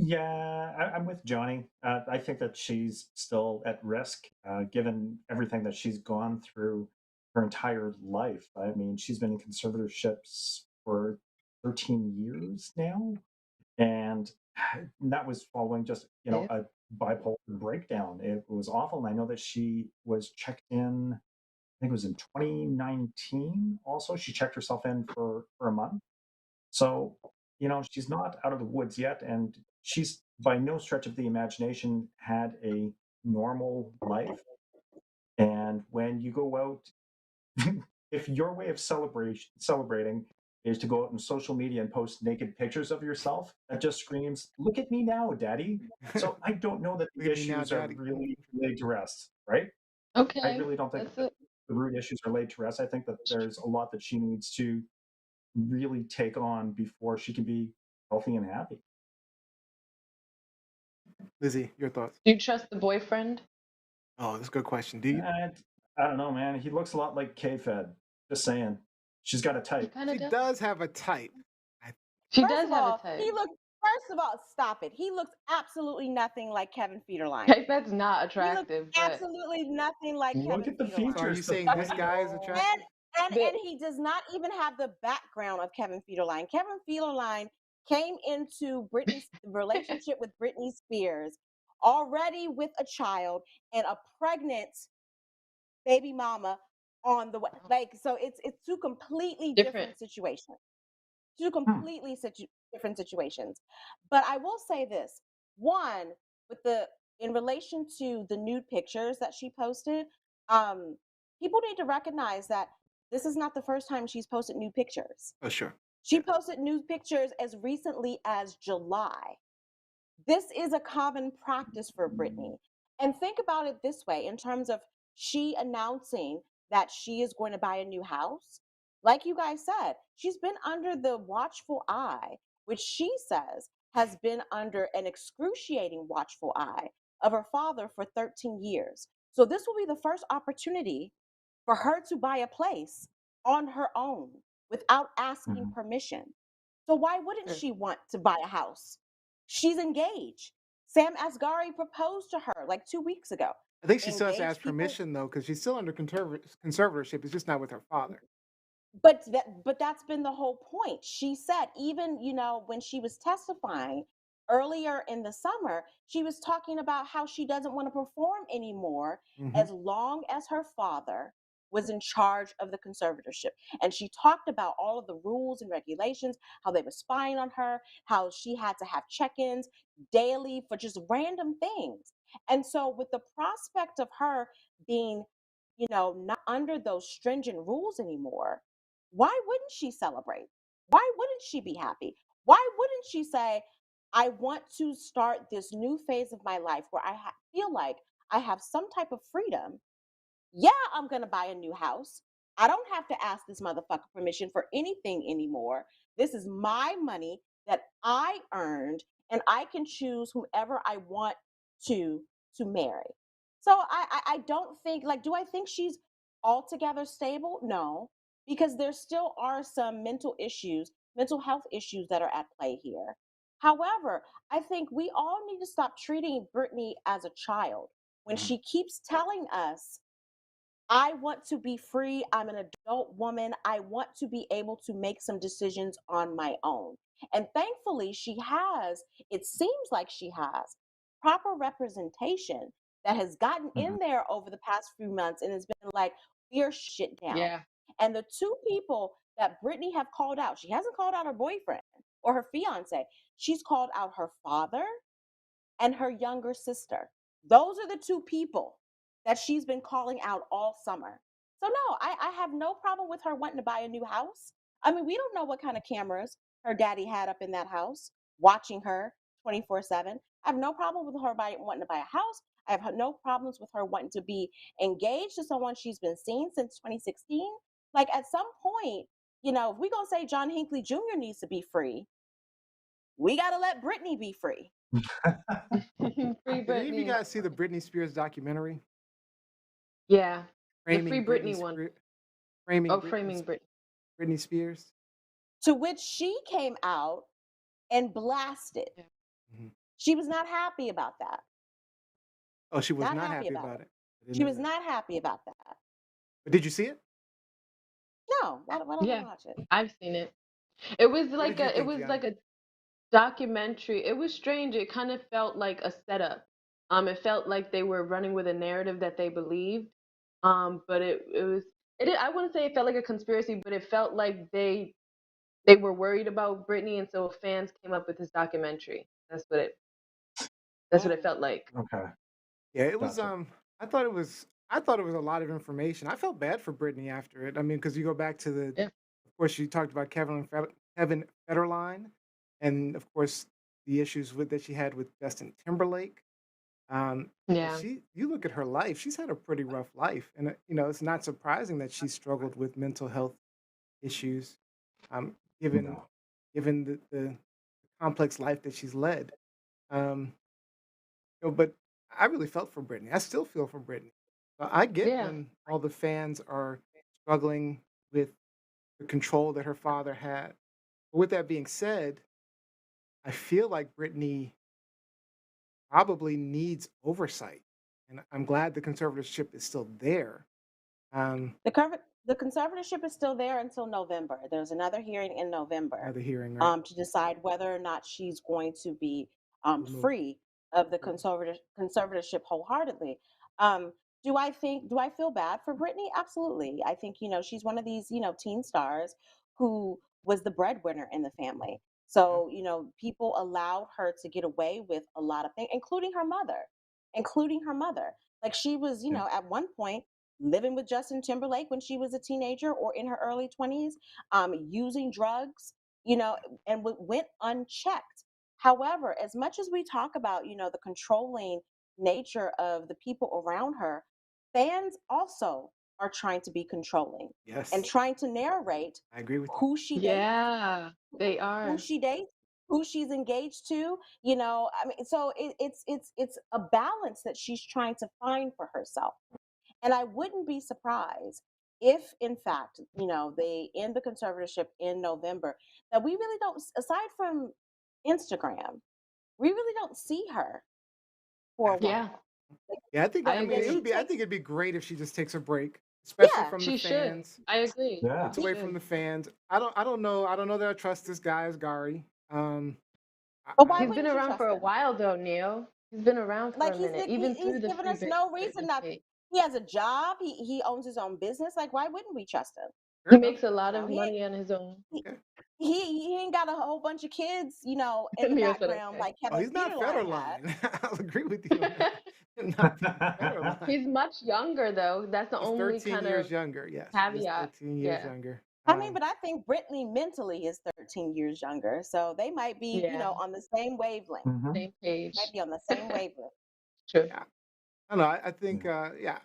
Yeah, I'm with Johnny. I think that she's still at risk, given everything that she's gone through her entire life. I mean, she's been in conservatorships for 13 years now, and that was following just Yeah. a bipolar breakdown. It was awful, and I know that she was checked in. I think it was in 2019. Also, she checked herself in for a month. So, she's not out of the woods yet, and she's by no stretch of the imagination had a normal life. And when you go out, if your way of celebrating is to go out on social media and post naked pictures of yourself, that just screams, "Look at me now, Daddy." So I don't know that Look the at me now, issues are Daddy. really laid to rest, right? I Okay, really don't think that's that it. the root issues are laid to rest. I think that there's a lot that she needs to really take on before she can be healthy and happy. Lizzie, your thoughts? Do you trust the boyfriend? Oh, that's a good question. Do you? I don't know, man. He looks a lot like K-Fed. Just saying. She's got a He type. kind of She does. does have a type. I, She First does of have a all, type. he looks. First of all, stop it. He looks absolutely nothing like Kevin Federline. K-Fed's not He looks attractive, but absolutely nothing like Look Kevin at the Federline. so are you features. The saying this body. guy is And attractive? and he does not even have the background of Kevin Federline. Kevin Federline came into Britney's relationship with Britney Spears already with a child and a pregnant baby mama on the way. Like, so it's two completely different. different situations. Two completely different situations. But I will say this: one, with the in relation to the nude pictures that she posted, um, people need to recognize that this is not the first time she's posted nude pictures. Oh, sure. She posted nude pictures as recently as July. This is a common practice for Britney. And think about it this way in terms of she announcing that she is going to buy a new house. Like you guys said, she's been under the watchful eye, which she says has been under an excruciating watchful eye of her father for 13 years. So this will be the first opportunity for her to buy a place on her own without asking Mhm. permission. So why wouldn't Yeah. she want to buy a house? She's engaged. Sam Asghari proposed to her like 2 weeks ago. I think she still has to Engaged ask people, permission though, because she's still under conservatorship. It's just not with her father. but that's been the whole point. She said, even when she was testifying earlier in the summer, she was talking about how she doesn't want to perform anymore Hmm. as long as her father was in charge of the conservatorship. And she talked about all of the rules and regulations, how they were spying on her, how she had to have check-ins daily for just random things. And so with the prospect of her being not under those stringent rules anymore, why wouldn't she celebrate? Why wouldn't she be happy? Why wouldn't she say, I want to start this new phase of my life where I feel like I have some type of freedom? Yeah, I'm going to buy a new house. I don't have to ask this motherfucker permission for anything anymore. This is my money that I earned, and I can choose whoever I want to to marry. So I don't think, like, do I think she's altogether stable? No, because there still are some mental health issues that are at play here. However, I think we all need to stop treating Britney as a child when Mhm. she keeps telling us, I want to be free. I'm an adult woman. I want to be able to make some decisions on my own. And thankfully, it seems like she has proper representation that has gotten Mhm. in there over the past few months and has been like, we are shit down. Yeah. And the two people that Brittany have called out, she hasn't called out her boyfriend or her fiance. She's called out her father and her younger sister. Those are the two people that she's been calling out all summer. So no, I have no problem with her wanting to buy a new house. I mean, we don't know what kind of cameras her daddy had up in that house watching her 24/7. I have no problem with her wanting to buy a house. I have no problems with her wanting to be engaged to someone she's been seeing since 2016. Like at some point, if we gonna say John Hinckley Jr. needs to be free, we gotta let Brittany be free. Free Did any of you Britney. guys see the Britney Spears documentary? Yeah. The Framing Free Britney Britney one. Spears. Framing Oh, Britney, Framing Britney. Britney Spears. To which she came out and blasted. Yeah. Mhm. She was not happy about that. Oh, she was Not not happy happy about about it. it. I didn't She know was that. not happy about that. But did you see it? No, why don't we Yeah. watch it? I've seen it. It was What did you it think, was Gianna? like a documentary. It was strange. It kind of felt like a setup. It felt like they were running with a narrative that they believed. But I wouldn't say it felt like a conspiracy, but it felt like they were worried about Britney, and so fans came up with this documentary. That's what it Mm. felt like. Okay, Yeah, it was. gotcha. I thought it was a lot of information. I felt bad for Britney after it. I mean, because you go back to Yeah. of course, you talked about Kevin Federline, and of course, the issues that she had with Justin Timberlake. Yeah. You look at her life. She's had a pretty rough life, and it's not surprising that she struggled with mental health issues, um, given No. the complex life that she's led. Um, but I really felt for Britney. I still feel for Britney. I get Yeah. when all the fans are struggling with the control that her father had. But with that being said, I feel like Britney probably needs oversight, and I'm glad the conservatorship is still there. Um, The conservatorship is still there until November. There's another hearing in November another hearing, right? to decide whether or not she's going to be Removed. free of the Right. conservatorship wholeheartedly. Um, do I feel bad for Britney? Absolutely. I think she's one of these teen stars who was the breadwinner in the family. So, people allowed her to get away with a lot of things, including her mother, including her mother. Like she was, Yeah. at one point living with Justin Timberlake when she was a teenager or in her early 20s, using drugs, and went unchecked. However, as much as we talk about, the controlling nature of the people around her, fans also are trying to be controlling and Yes, trying to narrate I agree with you. who she dates, Yeah, they who are. she dates, who she's engaged to. I mean, so it's a balance that she's trying to find for herself. And I wouldn't be surprised if, in fact, they end the conservatorship in November, that we really don't, aside from Instagram, we really don't see her for a After Yeah, while. Like, Yeah, I think I I mean either it agree. she would be I takes, think it'd be great if she just takes a break, especially yeah, from the She should. fans. I agree. Yeah. Gets She away from should. the fans. I don't know that I trust this guy as Gary. I, but why I He's been wouldn't you around for trust a him? while though, Neo. He's been around for Like a minute, even he's through the given free us no reason Britney not. tape. He has a job. He owns his own business. Like, why wouldn't we trust him? fair He enough. makes a lot of He money on his own. he, Okay. he ain't got a whole bunch of kids, in the Neo said background okay. like Oh, Kevin he's not Federline had. Federline. I'll agree with you on that. Not Federline. He's much younger though. That's the He's only 13 kind years of younger. Yes, he is caveat. 13 years Yeah. younger. I mean, but I think Britney mentally is 13 years younger, so they might be, Yeah. on the same wavelength. Mhm. Same page. Might be on the same wavelength. True. Yeah, I don't know. I think yeah,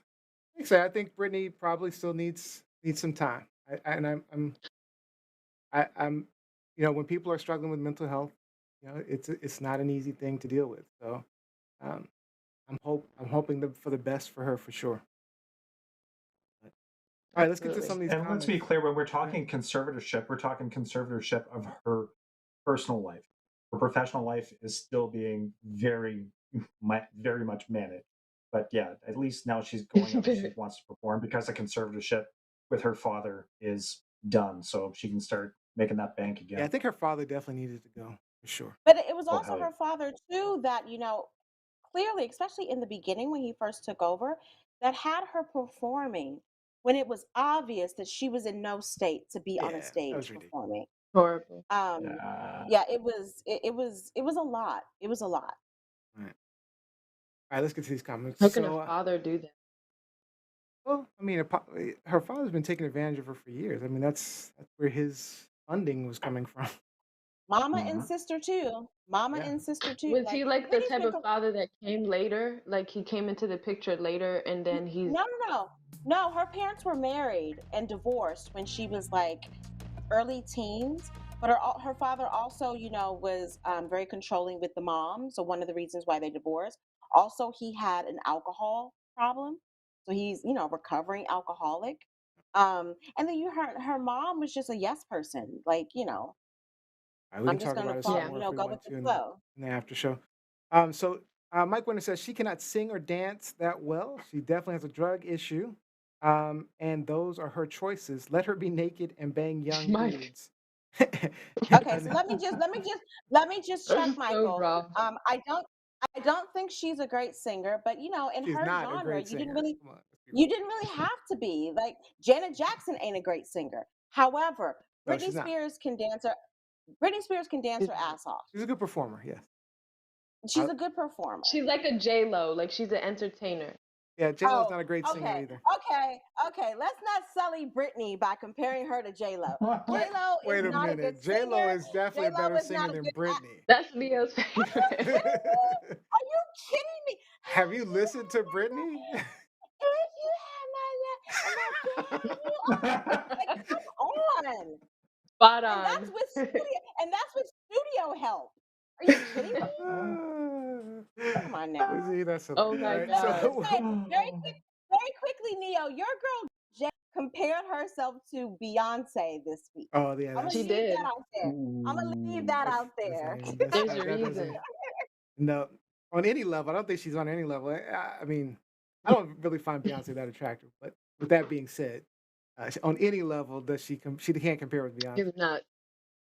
like I said, I think Brittany probably still needs some time. And I'm when people are struggling with mental health, it's not an easy thing to deal with. So um, I'm hoping for the best for her for sure. But, all right, let's get to some Absolutely. of these And let's be comments. clear, when we're Go ahead. talking conservatorship, we're talking conservatorship of her personal life. Her professional life is still being very much managed. But yeah, at least now she's going out and she wants to perform because the conservatorship with her father is done. So she can start making that bank Yeah, I again. think her father definitely needed to go for sure. But it was Oh, also hell yeah. her father too that, clearly, especially in the beginning when he first took over, that had her performing when it was obvious that she was in no state to be on a Yeah, that was stage ridiculous. performing. Horrible. Yeah. Yeah, it was a lot. It was a lot. All right, all right, let's get to these comments. How can a So, father do that? well, I mean, her father's been taking advantage of her for years. I mean, that's where his funding was coming from. Mama and Mhm. sister too. Mama Yeah. and sister too. Was Like he like the Brittany's type been of father that came later? Like he came into the picture later and then he's no, no, no. No, her parents were married and divorced when she was like early teens. But her father also, was very controlling with the mom. So one of the reasons why they divorced. Also, he had an alcohol problem. So he's, recovering alcoholic. And then her mom was just a yes person. Like, All right, we can I'm just talk gonna about it some yeah. more if we go with want the to flow. in the after show. So Mike Winter says she cannot sing or dance that well. She definitely has a drug issue. And those are her choices. Let her be naked and bang young Mike, dudes. Okay, so And let me just check that's so Michael. raw. I don't think she's a great singer, but in she's her not a genre, great you didn't singer. really Come on, let's be you real. didn't really have to be. Like Janet Jackson ain't a great singer. However, No, Britney she's not. Spears can dance her Britney Spears can dance She's her not. ass off. She's a good performer. Yes. She's I, a good performer. She's like a J Lo, like she's an entertainer. yeah, J Lo's Oh, not a great singer okay. either. Okay. Let's not sully Britney by comparing her to J Lo. J Wait, Lo is wait a not a good minute. J Lo singer. is definitely J a better Lo is singer not a than good. Britney. That's Leo's Are you favorite. kidding me? Are you kidding me? Have If you you listened had to my Britney? love, if you had my love, and I gave you all, like, come on. Spot And that's on. with studio help. Are you kidding me? Come on now. See, that's a, Oh all my right. Let's God. just So say very quickly, Neo, your girl Jay compared herself to Beyonce this week. oh yeah, I'm gonna She that's leave that did. out there. I'm gonna leave Ooh. that that's out that's there. I mean, that's There's a that reason. doesn't no on any level. I don't think she's on any level. I mean, I don't really find Beyonce that attractive. But with that being said, on any level, does she can't compare with Beyonce. She's not.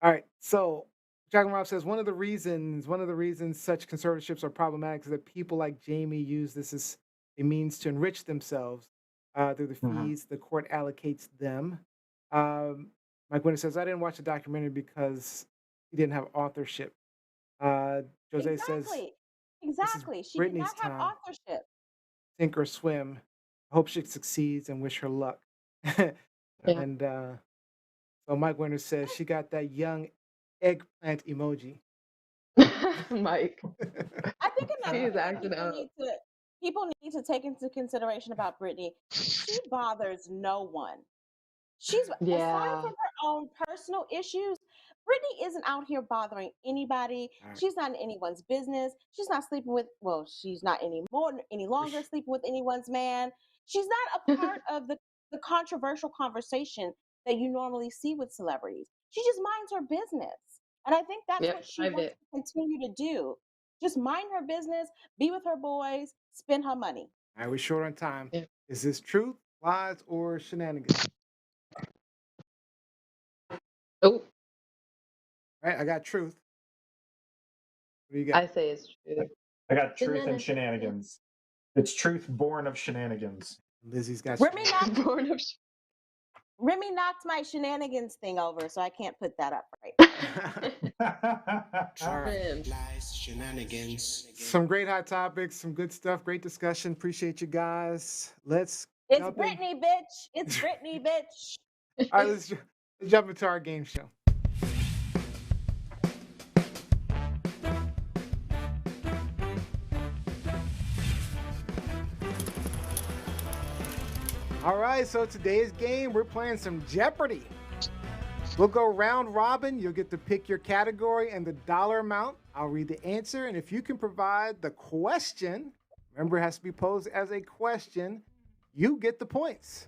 All right, so Dragon Rob says one of the reasons such conservatorships are problematic is that people like Jamie use this as a means to enrich themselves through the Mhm. fees the court allocates them. Um, Mike Winter says, I didn't watch the documentary because he didn't have authorship. Uh, Jose says, Exactly. this is Exactly. She did Britney's not have time. authorship. Sink or swim. I hope she succeeds and wish her luck. Yeah. And so Mike Winter says she got that young eggplant emoji. Mike. I think another He's thing that acting up. people need to take into consideration about Britney, she bothers no one. She's aside Yeah. from her own personal issues, Britney isn't out here bothering anybody. All right. She's not in anyone's business. She's not sleeping with she's not any longer sleeping with anyone's man. She's not a part of the controversial conversation that you normally see with celebrities. She just minds her business. And I think that's Yep, what she wants private. to continue to do. Just mind her business, be with her boys, spend her money. All right, we're short on time. Yeah. Is this truth, lies, or shenanigans? Oh, All right, I got truth. What do you got? I say it's true. I got truth and shenanigans. It's truth born of shenanigans. Lizzie's got Remy shenanigans. knocked, Remy knocked my shenanigans thing over, so I can't put that up right. All right. Him. Lies, shenanigans. Some great hot topics, some good stuff, great discussion. Appreciate you guys. Let's It's jump in. Britney, bitch. It's Britney, bitch. All right, let's jump into our game show. All right, so today's game, we're playing some Jeopardy. We'll go round robin. You'll get to pick your category and the dollar amount. I'll read the answer, and if you can provide the question, remember it has to be posed as a question, you get the points.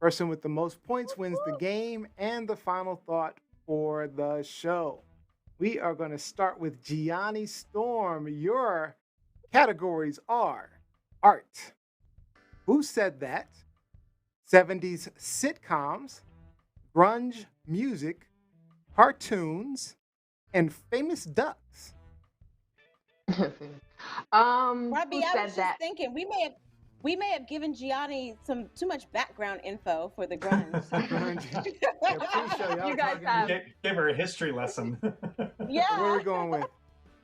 Person with the most points wins the game and the final thought for the show. We are going to start with Gianni Storm. Your categories are art. Who said that? 70s sitcoms, grunge music, cartoons, and famous ducks. Robbie, Who I said was just that? thinking we may have given Gianni some too much background info for the grunge. Grunge. Yeah, please show y'all You guys talking- have- Gave her a history lesson. Yeah. Where are we going with?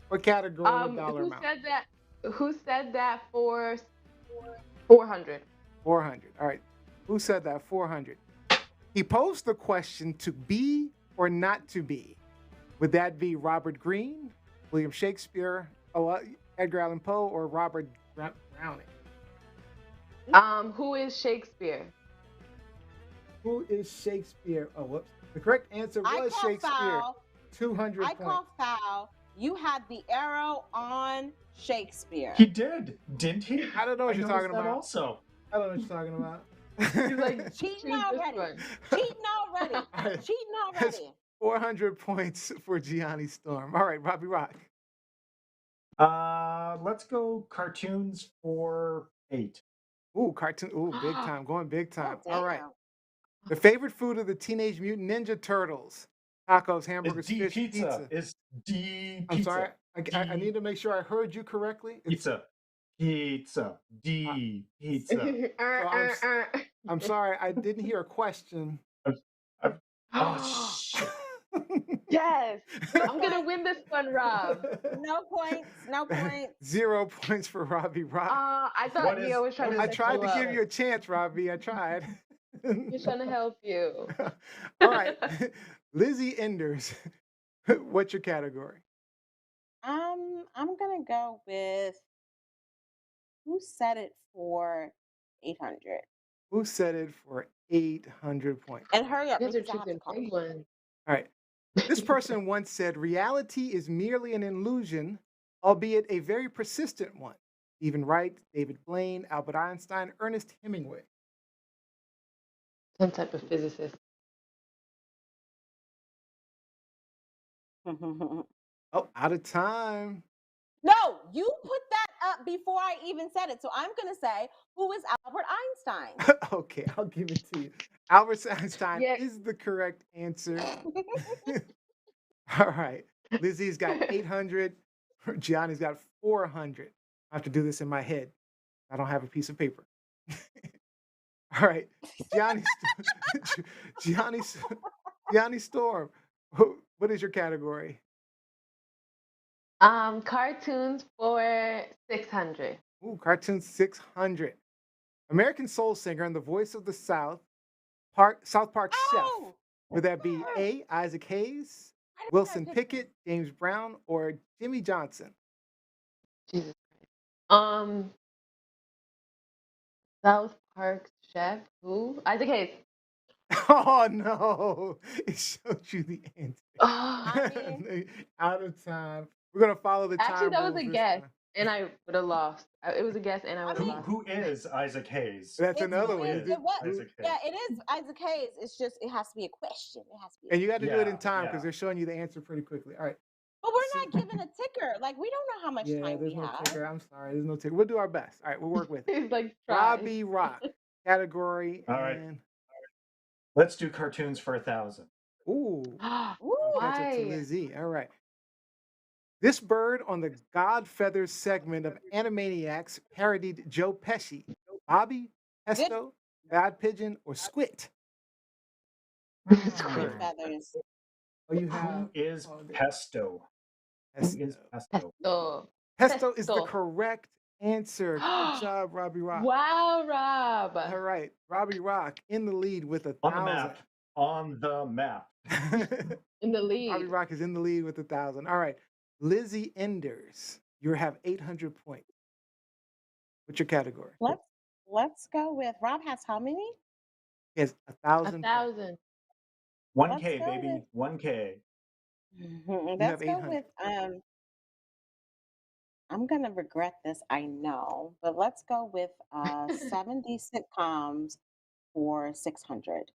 What category? What dollar Who amount? said that? Who said that for 400? 400. All right. Who said that? 400. He posed the question to be or not to be. Would that be Robert Greene, William Shakespeare, Edgar Allan Poe, or Robert Browning? Who is Shakespeare? Who is Shakespeare? Oh, whoops. The correct answer I was call Shakespeare. foul. 200 I points. call foul. You had the arrow on Shakespeare. He did, didn't he? I don't know what you're noticed talking that about. Also, I don't know what you're talking about. He's like, Cheating choose this already. one. Cheating already. Alright. Cheating That's already. 400 points for Gianni Storm. All right, Robbie Rock. let's go cartoons for 8. Ooh, cartoon. Ooh, big time. Going big time. Oh, All right. damn. The favorite food of the Teenage Mutant Ninja Turtles. Tacos, Is hamburgers, D fish, pizza? Is D pizza? I'm sorry. I D- need to make sure I heard you correctly. Pizza. Pizza. D pizza. I'm sorry. I didn't hear a question. Oh shit. Yes. I'm going to win this one, Rob. No points. No points. 0 points for Robbie Rock. I thought What Leo is- was trying to I set tried to up. give you a chance, Robbie. I tried. He's trying to help you. All right. Lizzie Enders. What's your category? I'm gonna go with who said it for 800. Who said it for 800 points? And hurry up. These are because I have to choosing call. big ones. All right. This person once said, reality is merely an illusion, albeit a very persistent one. Stephen Wright, David Blaine, Albert Einstein, Ernest Hemingway. Some type of physicist. Oh, out of time. No, you put that up before I even said it. So I'm gonna say, who is Albert Einstein? Okay, I'll give it to you. Albert Einstein Yeah. is the correct answer. All right. Lizzie's got 800. Gianni's got 400. I have to do this in my head. I don't have a piece of paper. All right. Gianni Yanni Storm, what is your category? Cartoons for 600. Ooh, Cartoon 600. American soul singer and the voice of the South Park chef. Oh, Would that be A, Isaac Hayes, why did I Wilson pick Pickett, James Brown, or Jimmy Johnson? Jesus Christ. South Park chef. Who? Isaac Hayes. Oh no, it showed you the answer. Oh, I mean, Out of time. We're gonna follow the actually, time that was rules a this guess, time. and I would have lost. It was a guess, and I I would have Who mean, lost. who is Isaac Hayes? That's it's another who one. is Is it? it What? who? Isaac Yeah, Hayes. it is Isaac Hayes. It's just it has to be a question. It has to be. And you got to do it in Yeah, time because yeah. they're showing you the answer pretty quickly. All right. But we're not given a ticker. Like we don't know how much Yeah, time there's we no have. ticker. I'm sorry. There's no ticker. We'll do our best. All right, we'll work with it. He's like, try. Robbie Rock category All right. and Let's do cartoons for 1,000. ooh, I'll Ooh, catch up to Why? Lizzie. All right. This bird on the Godfeathers segment of Animaniacs parodied Joe Pesci, Bobby, Pesto, God Pigeon, or Squid. good Bird. feathers. Oh, you have Who is oh, Pesto? Who Pesto. is Pesto? Pesto. Pesto is the Pesto. correct answer. Good job, Robbie Rock. Wow, Rob. All right, Robbie Rock in the lead with On the map. On the map. 1,000. In the Robbie lead. Rock is in the lead with 1,000. All right, Lizzie Enders, you have 800 points. What's your category? Let's go with Rob has how many? He has 1,000. 1,000. 1K, go baby. with- 1K. have Let's go 800. with I'm gonna regret this, I know, but let's go with 70 sitcoms for 600.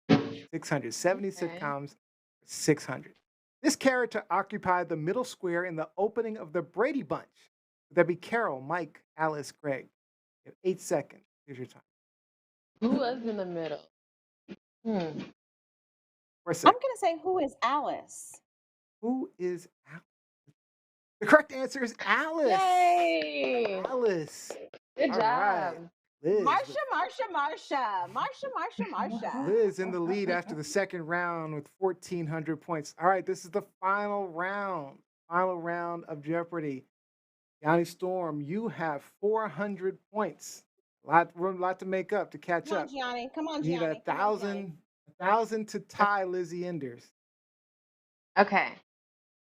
600. 70 Okay. sitcoms, 600. This character occupied the middle square in the opening of the Brady Bunch. Would that be Carol, Mike, Alice, Greg? You have 8 seconds. Here's your time. Who was in the middle? 4 I'm seconds. gonna say who is Alice? Who is Alice? The correct answer is Alice. Yay! Alice. Good All job. right. Liz, Marsha. Liz in the lead after the second round with 1,400 points. All right, this is the final round. Final round of Jeopardy. Yanni Storm, you have 400 points. Lot to make up to catch Come on, up. Gianni. Come on, You need Gianni. Come on, Gianni. 1,000 to tie Lizzie Enders. Okay.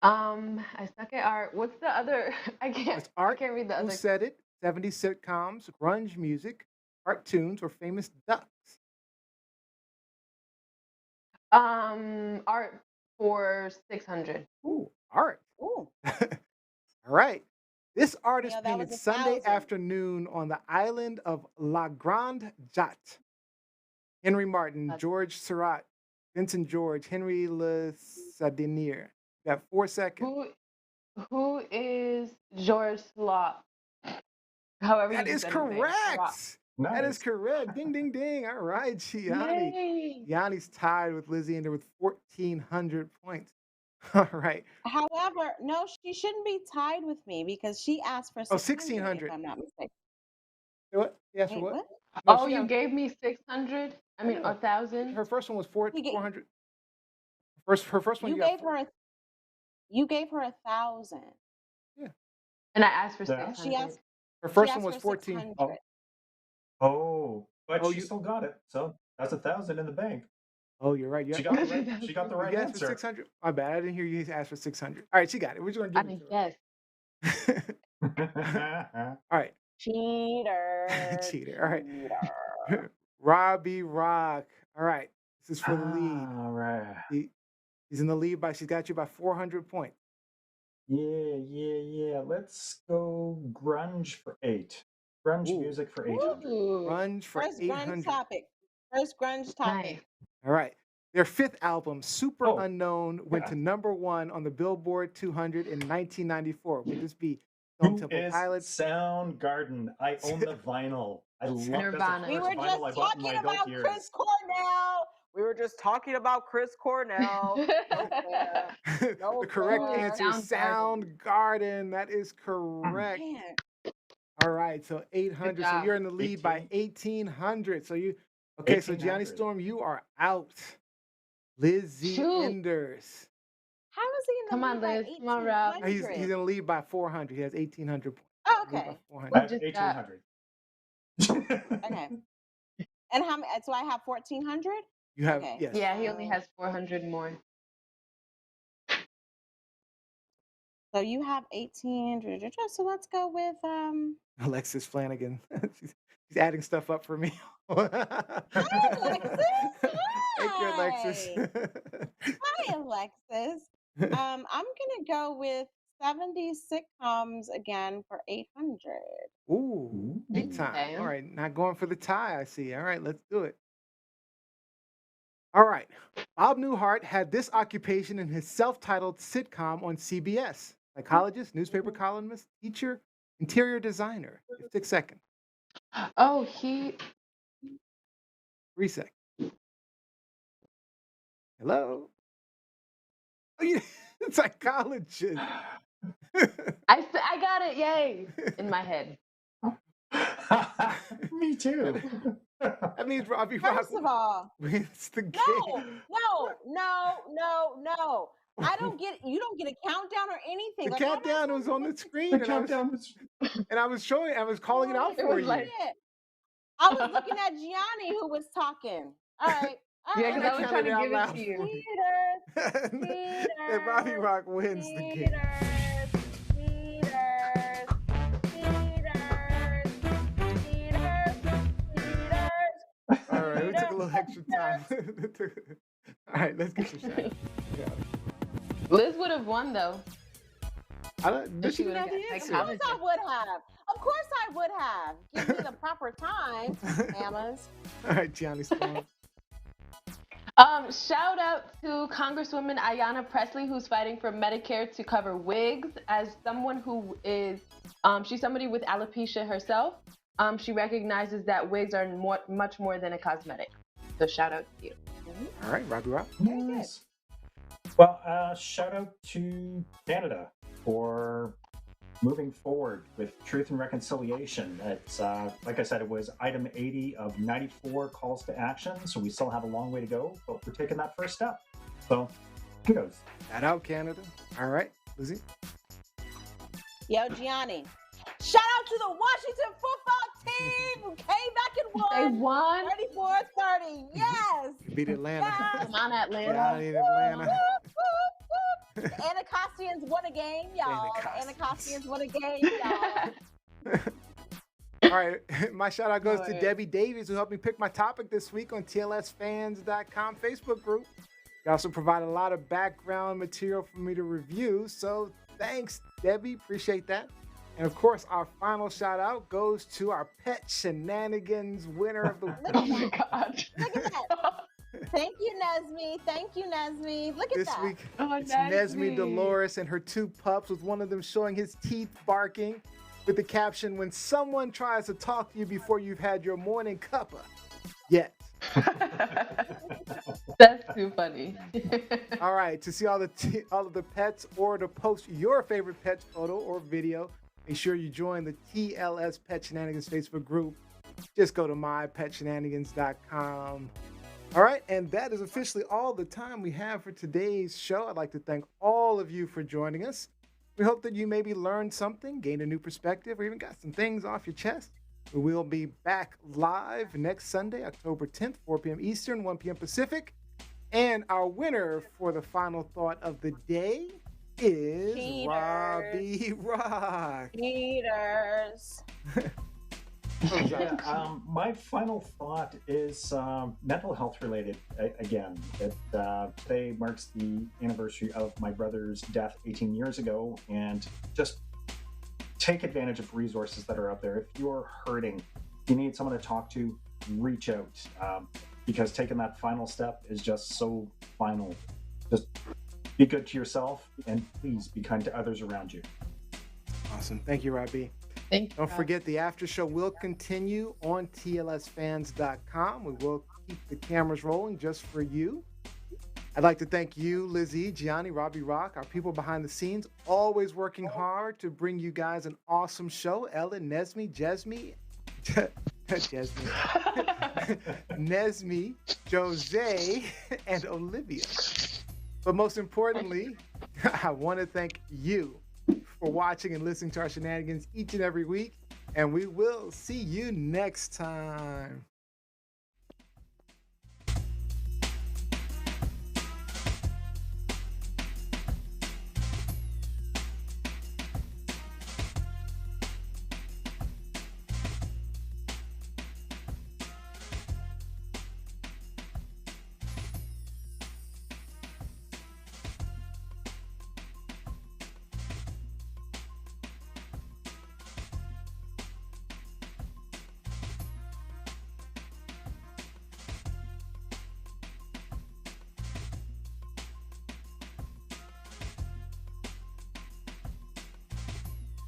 I suck at art. What's the other? I It's art. can't read the Who other. said it? 70 sitcoms, grunge music, cartoons, or famous ducks. Art for 600. Ooh, art. Ooh, All right. This artist Yeah, that painted was Sunday 1,000. afternoon on the island of La Grande Jatte. Henry Martin, That's- George Seurat, Vincent George, Henry Le Sardinier. You got 4 seconds. Who is George Slot? However That you is said his name. Slot. correct. That is Nice. correct. Ding, ding, ding. All right, Gianni. Yay. Yanni's tied with Lizzie Ender with 1,400 points. All right. However, no, she shouldn't be tied with me because she asked for Oh, 600, 1,600. if I'm not mistaken. What? Yes, for Wait, what? what? No, Oh, she you got- gave me 600? I mean, Yeah. 1,000? her first one was He gave- 400. Her first one You got gave her 1,000. And I asked for Yeah. 600. She asked. her She first asked one was for 14. 600. Oh, but Oh, she you- still got it. So that's 1,000 in the bank. Oh, you're right. She got the right. She got the right you asked for answer. 600. My bad. I didn't hear you ask for 600. All right, she got it. We're just gonna I give mean, it yes. to her. All right, Cheater. cheater. All right, Cheater. Robbie Rock. All right, this is for the lead. All right. He's in the lead by. She's got you by 400 points. Yeah. Let's go grunge for 8. Grunge Ooh. music for 800. Ooh. Grunge for First 800. grunge topic. First grunge topic. Nice. All right. Their fifth album, Super Oh, Unknown, went yeah. to #1 on the Billboard 200 in 1994. Would this be Who Stone Temple is Pilots? Soundgarden? I own the vinyl. I love Nirvana. that's We the were first just vinyl I bought in talking my adult about years. Chris Cornell. We were just talking about Chris Cornell. No fair. No The correct fair. answer is Soundgarden. That is correct. Man, All right, so 800. So job. you're in the lead by 1,800. So you, okay, so Gianni 1,800. Storm, you are out. Lizzie Shoot. Enders. How is he in the Come on, lead by Liz. Come on, Rob. He's 1,800? in the lead by 400. He has 1,800 points. Oh, Lead by okay. 400. I have just got- 1,800. Okay. And how many? So I have 1,400. You have Okay. yes. Yeah, he only has 400 more. So you have 18. So let's go with Alexis Flanagan. she's adding stuff up for me. Hi, Alexis. Thank you, Alexis. Hi, Alexis. I'm gonna go with 70 sitcoms again for 800. Ooh, big time. Okay. All right, not going for the tie, I see. All right, let's do it. All right. Bob Newhart had this occupation in his self-titled sitcom on CBS. Psychologist, newspaper columnist, teacher, interior designer. 6 seconds. Oh, he. 3 seconds. Hello? Oh, you psychologist. I got it. Yay! In my head. Me too. That means Robbie Rock First of all, wins the game. no. I don't get. You don't get a countdown or anything. The Like, how am I countdown was supposed on to the get screen, The and countdown was. I was calling it out It for was you. like- it? I was looking at Gianni who was talking. All right. All Yeah, right. because I was trying to counted give out it to you. loud. And Robbie Rock wins the game. All right, we took a little extra time. All right, let's get some shots. Yeah. Liz would have won though. Does she She even would've have the got answer? Of course I would have. Of course I would have. Give me the proper time, Emmas. All right, Gianni Stone. Shout out to Congresswoman Ayanna Pressley, who's fighting for Medicare to cover wigs. As someone who is, she's somebody with alopecia herself. She recognizes that wigs are much more than a cosmetic. So shout out to you. All right, Robbie Rock. Nice. Well, shout out to Canada for moving forward with truth and reconciliation. It's like I said, it was item 80 of 94 calls to action, so we still have a long way to go, but we're taking that first step. So kudos. Shout out Canada. All right, Lizzie. Yo, Gianni. Shout out to the Washington football team who came back and They won. won. 34-30. Yes. Beat Atlanta. Yes. Come on, Atlanta. Down in Atlanta. The Anacostions won a game, y'all. The Anacostions won a game, y'all. All right, my shout out goes to Boy. Debbie Davies, who helped me pick my topic this week on TLSFans.com Facebook group. She also provided a lot of background material for me to review, so thanks, Debbie. Appreciate that. And of course, our final shout out goes to our Pet Shenanigans winner of the Look Oh at my that. god. Look at that. Thank you, Nesme. Thank you, Nesme. Look at this that. week. Oh, It's Nesme Nesme. Dolores and her 2 pups, with one of them showing his teeth barking, with the caption, "When someone tries to talk to you before you've had your morning cuppa yet." That's too funny. All right, to see all of the pets or to post your favorite pet photo or video, make sure you join the TLS Pet Shenanigans Facebook group. Just go to mypetshenanigans.com. All right, and that is officially all the time we have for today's show. I'd like to thank all of you for joining us. We hope that you maybe learned something, gained a new perspective, or even got some things off your chest. We will be back live next Sunday, October 10th, 4 p.m. Eastern, 1 p.m. Pacific. And our winner for the final thought of the day is Cheaters. Robbie Rock. Cheaters. Yeah, my final thought is mental health related again. Today marks the anniversary of my brother's death 18 years ago, and just take advantage of resources that are out there. If you're hurting, if you need someone to talk to, reach out, because taking that final step is just so final. Just be good to yourself, and please be kind to others around you. Awesome. Thank you, Robbie. Thank you. Don't forget, the after show will continue on TLSFans.com. We will keep the cameras rolling just for you. I'd like to thank you, Lizzie, Gianni, Robbie Rock, our people behind the scenes, always working hard to bring you guys an awesome show. Ellen, Nesme, Jesme, Jasmine, Nesmi, Jose, and Olivia. But most importantly, I want to thank you for watching and listening to our shenanigans each and every week. And we will see you next time.